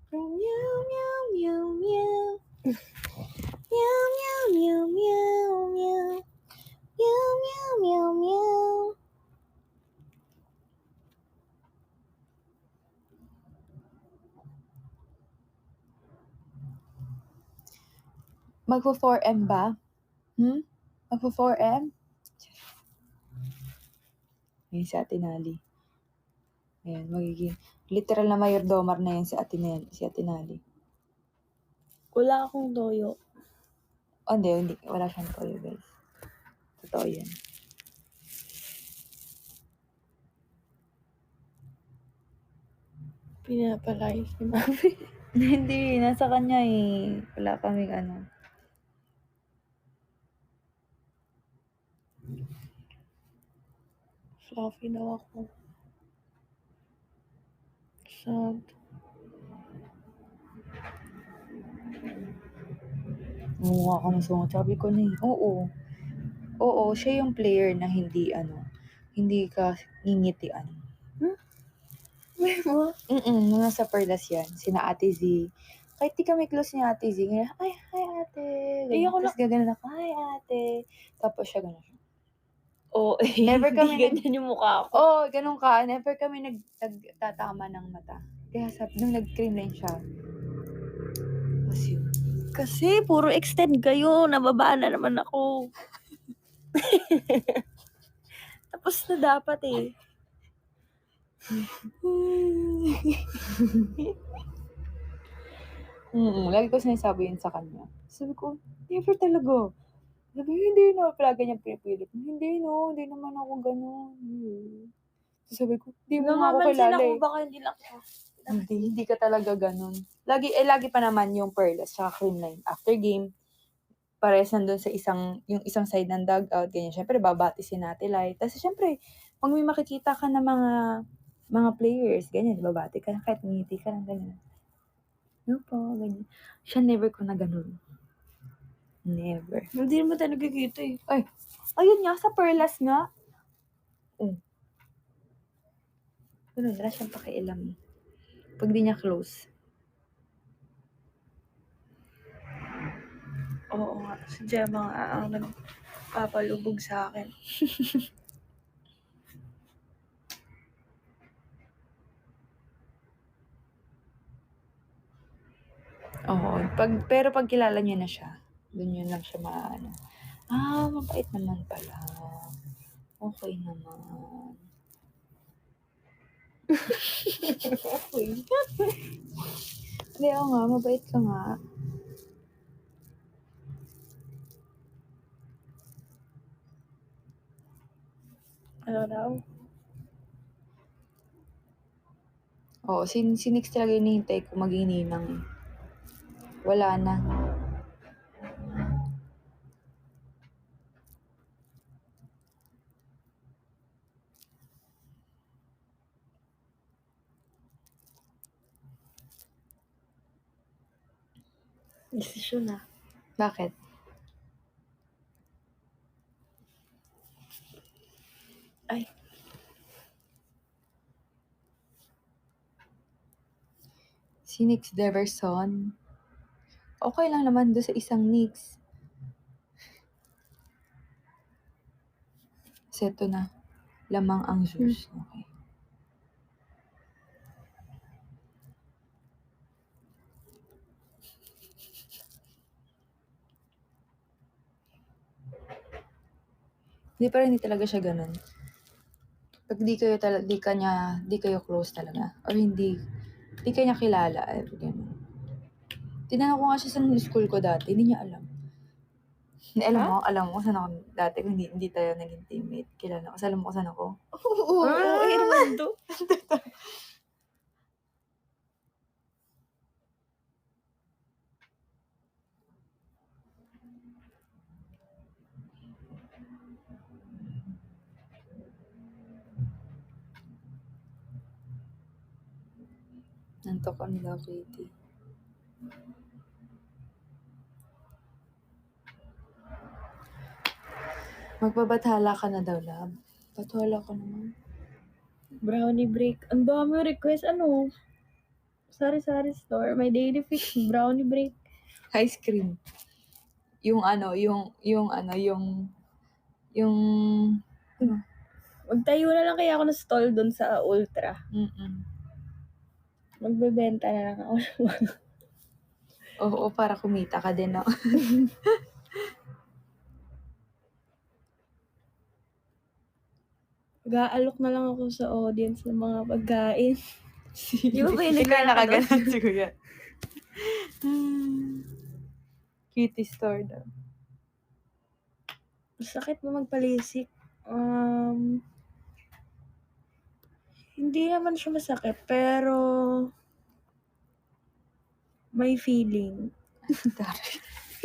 Meow. Meow. Magpo-4M ba? Magpo-4M? Ayan si Ate Nali. Ayan, magiging literal na mayordomar na yan si Ate Nali. Wala akong toyo. Oh, hindi. Wala siyang toyo, guys. Totoo yan. Pinapalayas ni Mami. Hindi, nasa kanya eh. Wala kaming Fluffy daw ako. Sad. Mukha ka masungot. Sabi ko na eh. Oo, siya yung player na hindi ka ngingitian. May mo? Nung nasa Perlas yan, sina Ate Z. Kahit di kami close ni Ate Z, ganyan, ay, hi Ate. Tapos gaganon ako, hi Ate. Tapos siya gano'n. Oo, Never kami ganyan yung mukha ko. Oo, ganun ka. Never kami nagtatama ng mata. Kaya nung nag-cream line siya. Tapos yun. Kasi puro extend kayo, nababa na naman ako. Tapos na dapat eh. Lagi ko sinasabi yun sa kanya. Sabi ko, never talaga. Sabi ko, hindi no. Palagi niyang pinipilit. Hindi no, hindi naman ako ganun. So, sabi ko, hindi mo nga ako Namamansin kilala ako, eh. baka hindi lang siya. Hindi ka talaga ganun. Lagi pa naman yung Perlas tsaka Creamline. After game, parehas nandun sa yung isang side ng dugout, ganyan. Syempre, babati si Nati Lai. Tapos, syempre, pag may makikita ka na mga players, ganyan, babati ka na, kahit ngiti ka lang, ganyan. No po, ganyan. Siya never ko na ganun. Never. Hindi naman talaga kita eh. Ayun nga, sa Perlas nga. Ganun, wala siyang pakialam. Pag di niya close. Oo nga, si Gemma nga ang nagpapalubog sa akin. Oo. Pero pag kilala niyo na siya, dun yun lang siya maano. Mabait naman pala. Okay naman. Okay. Hindi, oo nga, mabait ka nga. Ano daw? Oo, si Nix talaga hinihintay ko maging ninang eh. Wala na. Desisyon na. Bakit? Ay. Si Nix Deverson. Okay lang naman doon sa isang Nix. Seto na. Lamang ang juice. Okay. Hindi talaga siya ganun. Pag di kayo close talaga. Or hindi kayo niya kilala. Ganun. Tinanong ko nga siya sa school ko dati. Hindi niya alam. Alam mo saan ako dati kung hindi tayo naging teammate. Kilala ko. Alam mo kung saan ako? Oo, naman to. Nantok ko nila, Kitty. Magbabathala ka na daw, love. Bathala ka naman. Brownie break. Ang dami request. Ano? Sari-sari store. May daily fix. Brownie break. Ice cream. Yung Magtayo na lang kaya ako ng stall doon sa Ultra. Magbebenta na lang ako. Oo, para kumita ka din, no? Mag-aalok na lang ako sa audience ng mga pagkain. Di ba ba yung Ikaw naglalakad nakaganan si Kuya. Kitty store daw. Sakit mo magpalisik. Hindi naman siya masakit, pero may feeling.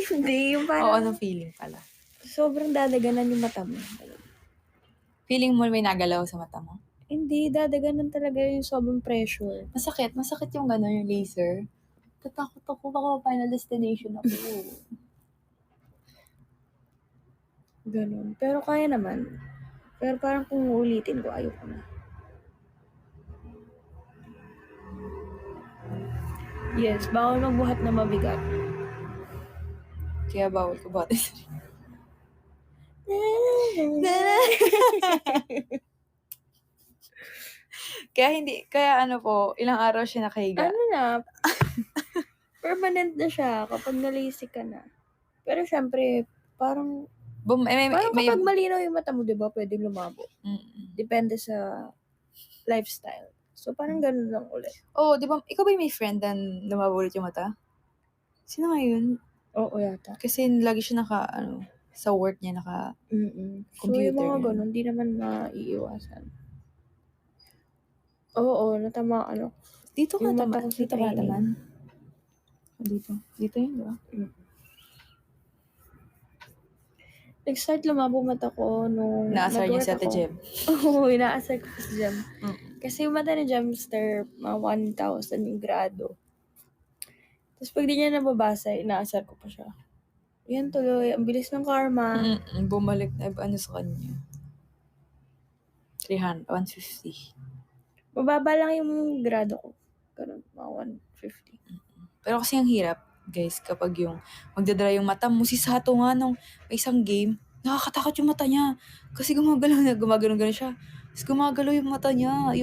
Hindi, yung Oo, parang anong feeling pala? sobrang dadaganan yung mata mo. Feeling mo may nagalaw sa mata mo? Hindi, dadaganan talaga yung sobrang pressure. Masakit yung gano'n, yung laser. Tatakot ako, baka final destination ako. Ganun. Pero kaya naman. Pero parang kung uulitin ko, ayoko na. Yes, bawal magbuhat na mabigat. Kaya bawal ko buhatin sarili. Kaya ano po, ilang araw siya nakahiga. Ano na, permanent na siya kapag nalisik ka na. Pero syempre, parang Parang kapag malinaw yung mata mo, di ba, pwedeng lumabo. Mm. Depende sa lifestyle. So, parang ganun lang ulit. Oh, di ba, ikaw ba yung may friend na lumabo ulit yung mata? Sino nga yun? Oo, yata. Kasi lagi siya sa work niya So, yung mga Computer, ganun, di naman maiiwasan. Oo, natamaan ako. Dito ka Yung naman. mata ko sa Dito ka training. naman. Dito yun, di ba? Nag-start lumabo mata ko nung Naasar niya nag-work si Ate ako. Jem. Oo, inaasar ko si Jem. Mm. Kasi yung mata ni Jemster, mga 1,000 yung grado. Tapos pag di niya nababasa, inaasar ko pa siya. Yan tuloy, ang bilis ng karma. Bumalik na sa kanya. 150. Mababa lang yung grado ko. Ganun, mga 150. Pero kasi ang hirap, guys, kapag yung magdadry yung mata mo, si Sato nga nung may isang game, nakakatakot yung mata niya. Kasi gumagalaw siya. Tapos gumagalaw yung mata niya,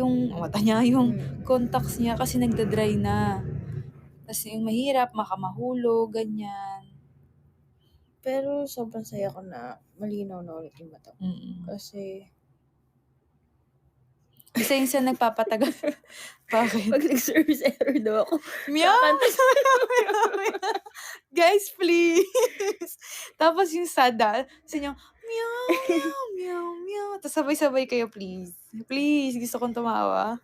yung contacts niya kasi nagdadry na. Tapos yung mahirap, makamahulog, ganyan. Pero sobrang saya ko na malinaw na ulit yung mata ko. Mm. Kasi Isa yung sa nagpapatagal. Bakit? pag nag-service error daw ako, Meow! kakanta Guys, please! Tapos yung sada, sa inyo, meow, meow, meow, meow. Tapos sabay-sabay kayo, please. Please, gusto kong tumawa.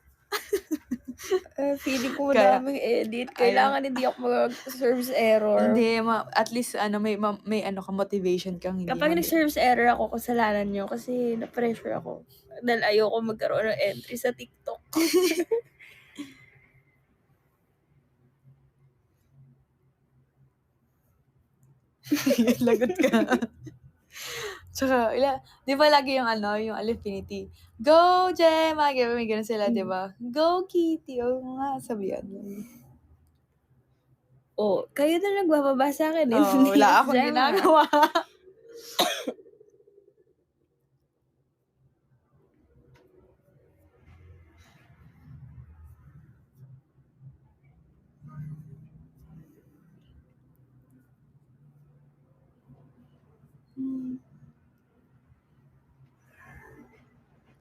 feeling ko Kaya- madaming edit. Kailangan hindi ako mag-service error. Hindi, at least may ka motivation kang hindi Kapag nag-service error ako, kasalanan nyo kasi na-pressure ako. Dahil ayoko magkaroon ng entry sa TikTok. Lagot ka. Tsaka, di ba lagi yung Alifinity? Go, Gemma! May ganun sila, di ba? Go, Kitty! Oo nga, sabihan. Oh, kayo na nagbababa sa akin. Oh, wala akong ginagawa.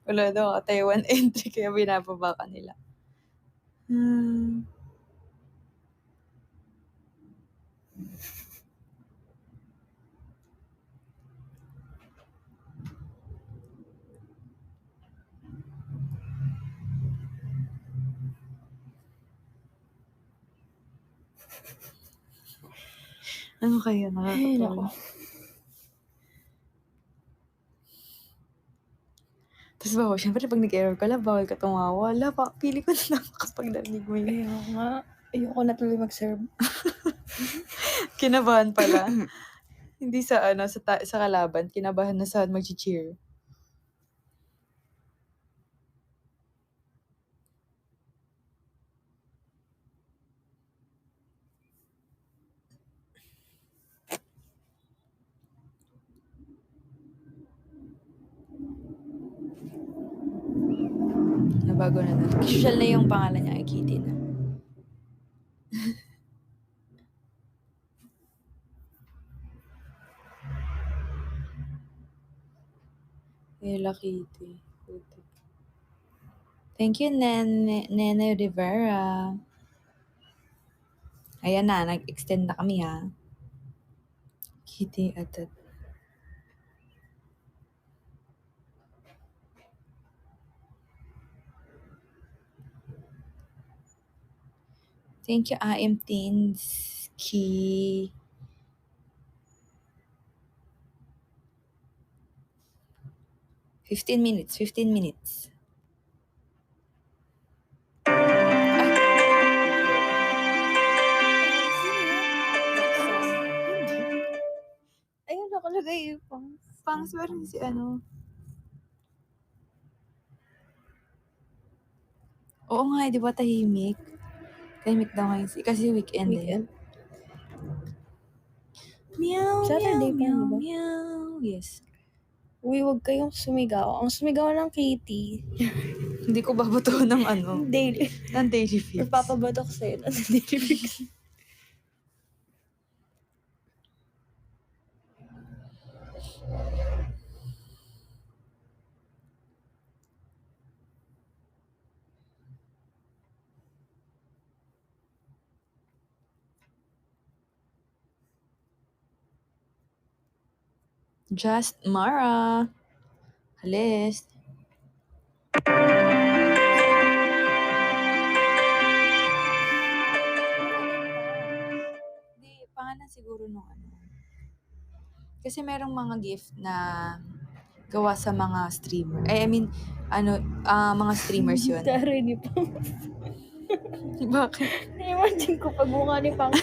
Wala daw, Taiwan entry, kaya binababa ka nila. Ano kaya nakakatawa? Tapos syempre pag nag-error ka lang, bawal ka tumawa. Pili ko na lang kapag narinig mo yun. Ayaw nga. Ayoko na tuloy mag-serve. Kinabahan pala. Hindi sa kalaban, kinabahan na sa mag-cheer. Nabago na. Social na yung pangalan niya, Kitty na. Hello, Kitty. Thank you, Nene Rivera. Ayan na, nag-extend na kami ha. Kitty at Thank you, AM Teensky. Fifteen minutes. Ayun, nakalagay yung Pangs, meron si Oo nga, di ba tahimik? Tahimik daw ngayon kasi weekend. Meow, Saturday pa, meow, diba? meow. Yes. Uy, huwag kayong sumigaw. Ang sumigaw ng Kitty. Hindi ko babato ng Daily. ng daily fix. Papabato ko sa'yo ng daily fix. Just Mara. Halis. Hindi, pangalan siguro nung ano. Kasi merong mga gift na gawa sa mga streamer. Mga streamers yun. Taray ni Pang. Bakit? Na-imagine ko pag mukha ni Pang.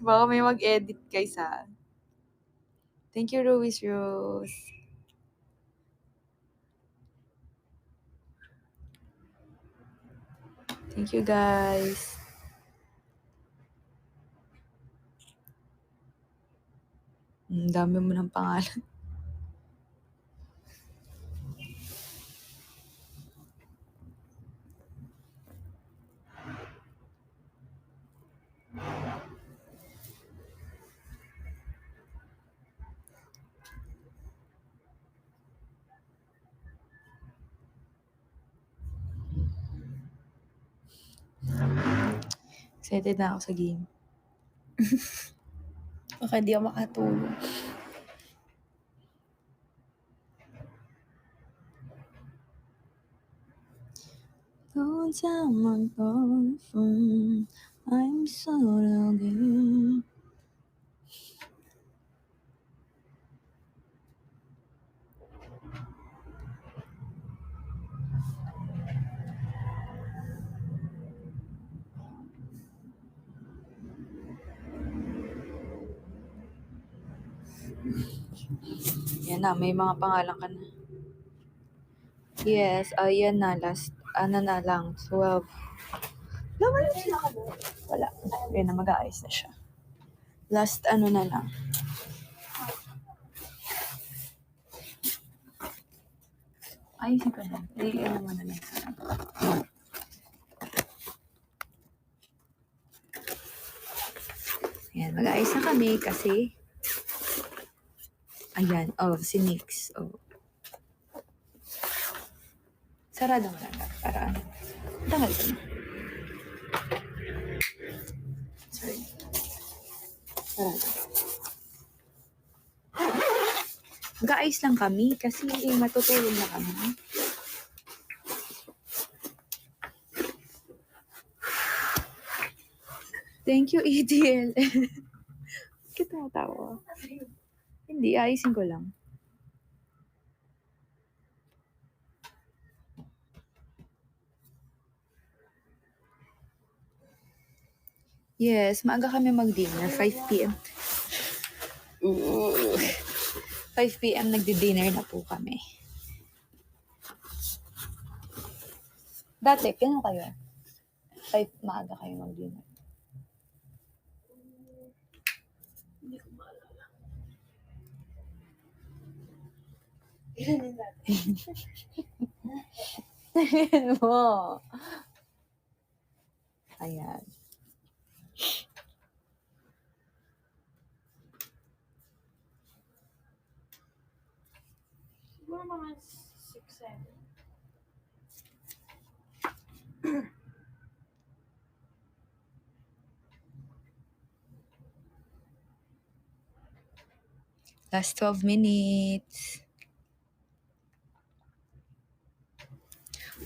Baka may mag-edit guys ha. Thank you, Ruiz Rose. Thank you, guys. Dami mo ng pangalan. Excited na ako sa game. Baka di ako makatulog. Don't tell my boyfriend I'm so again. Yan na, may mga pangalan ka na. Yes, yan na, last, na lang, 12. Naman yung sila ka mo? Wala. Yan na, mag-aayos na siya. Last, na lang. Ayusin ko na. Ano mo na lang. Ayan, mag-aayos na kami kasi ayan, si Nix. Sarado mo lang para ano. Tangal ko na. Sorry. Sarado. Mag-aayos lang kami kasi matutulog na kami. Thank you, EDL. Bakit tumatawa? Hindi, ayusin ko lang. Yes, maaga kami mag-dinner. 5 p.m. 5 p.m. nagdi-dinner na po kami. Dati, kailan kayo? 5 maaga kayo mag-dinner. Hindi ko maalala. Ayan mo. Ayan. Siguro mga 6-7. Last 12 minutes.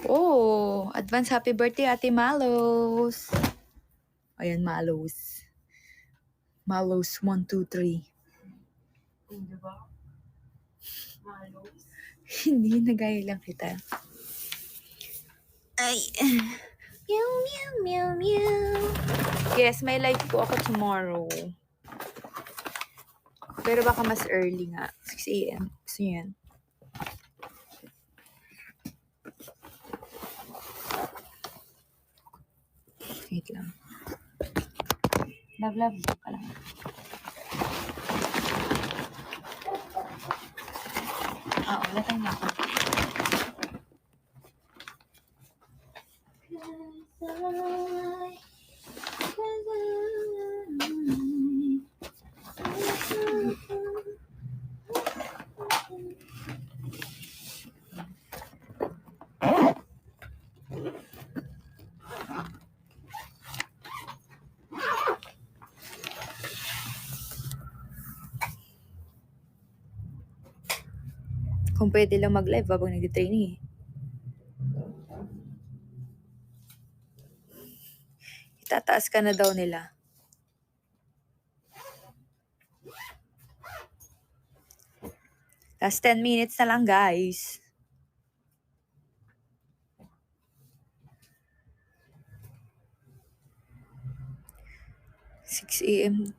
Oh, advance happy birthday, Ate Malos. Ayan, Malos. Malos 1, 2, 3. Hindi ba? Malos. Hindi, nagaya lang kita. Ay. Meow, meow, meow, meow. Yes, may live po ako tomorrow. Pero baka mas early nga. 6 a.m. Gusto niyo yan? Wait lang. Love ka lang. Wala tayong ako. Kung pwede lang mag-live habang nag-training eh. Itataas ka na daw nila. Last 10 minutes na lang, guys. Six a.m.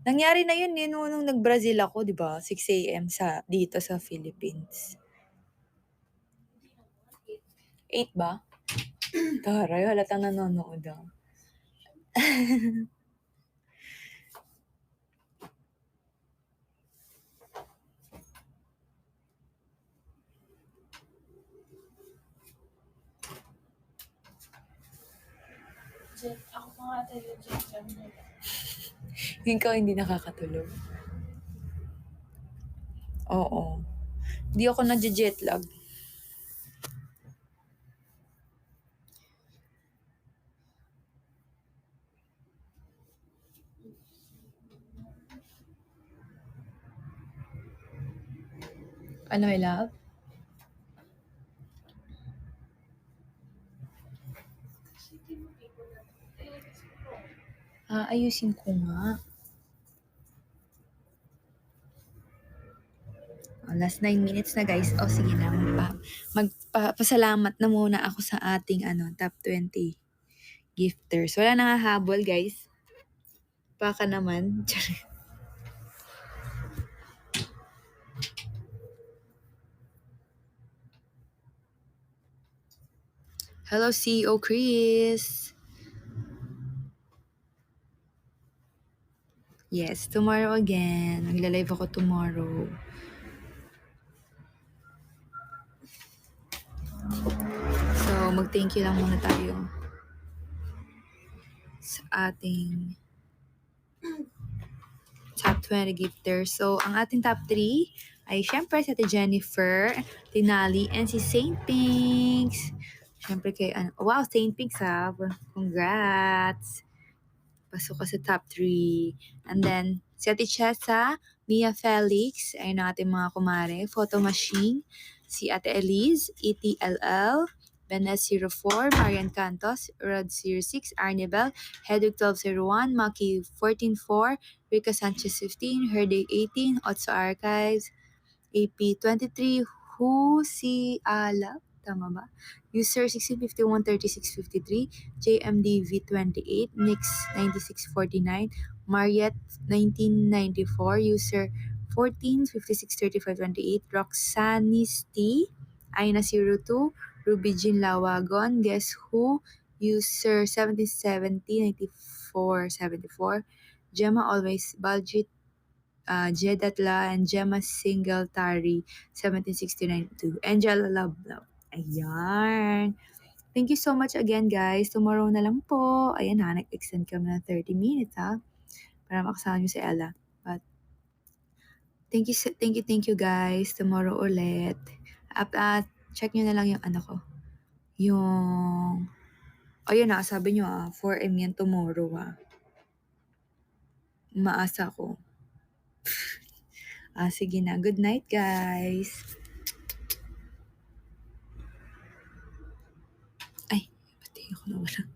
Nangyari na yun eh, nung nag-Brazil ako, di ba? 6 a.m. dito sa Philippines. 8 ba? Taray, halatang nanonood ah. Jet, ako pa nga tayo, Jet. Sabi nila. Ikaw hindi nakakatulog. Oo. Hindi ako nagje-jet lag. Ano, my love? Ayusin ko nga. Last 9 minutes na guys. Sige na. Magpasalamat na muna ako sa ating top 20 gifters. Wala nang hahabol guys. Baka naman. Hello CEO Chris. Yes, tomorrow again. Magla-live ako tomorrow. So, mag-thank you lang muna tayo sa ating top 20 gifters. So, ang ating top 3 ay syempre si Ate Jennifer, Tinali, and si Saint Pinks. Syempre kay, wow, Saint Pinks ha. Congrats! Pasok ka sa top 3. And then, si Ate Chessa, Mia Felix, ay ng ating mga kumare, Photo Machine, si Ate Elise, ETLL, Benes04, Marian Cantos, Rod06, Arnibel, Hedwig 1201, Maki 144, Rica Sanchez 15, Herday 18, Otso Archives, AP 23, si Ala, tama ba? User 16513653, JMDV28, Nix 9649, Mariette 1994, user 14563528, Roxanisti, Aina 02, Ruby Jean Lawagon, Guess Who, user 17709474, Gemma Always Budget, Jedatla, and Gemma Singletary 17692, Angela Love. Ayan. Thank you so much again, guys. Tomorrow na lang po. Ayan ha, nag-extend kami ng 30 minutes ha. Para makasama nyo si Ella. But, thank you guys. Tomorrow ulit. Check nyo na lang yung ko. Ayun na, sabi nyo 4 AM yan tomorrow Maasa ko. Sige na. Good night, guys. Ay, pati ako nawala.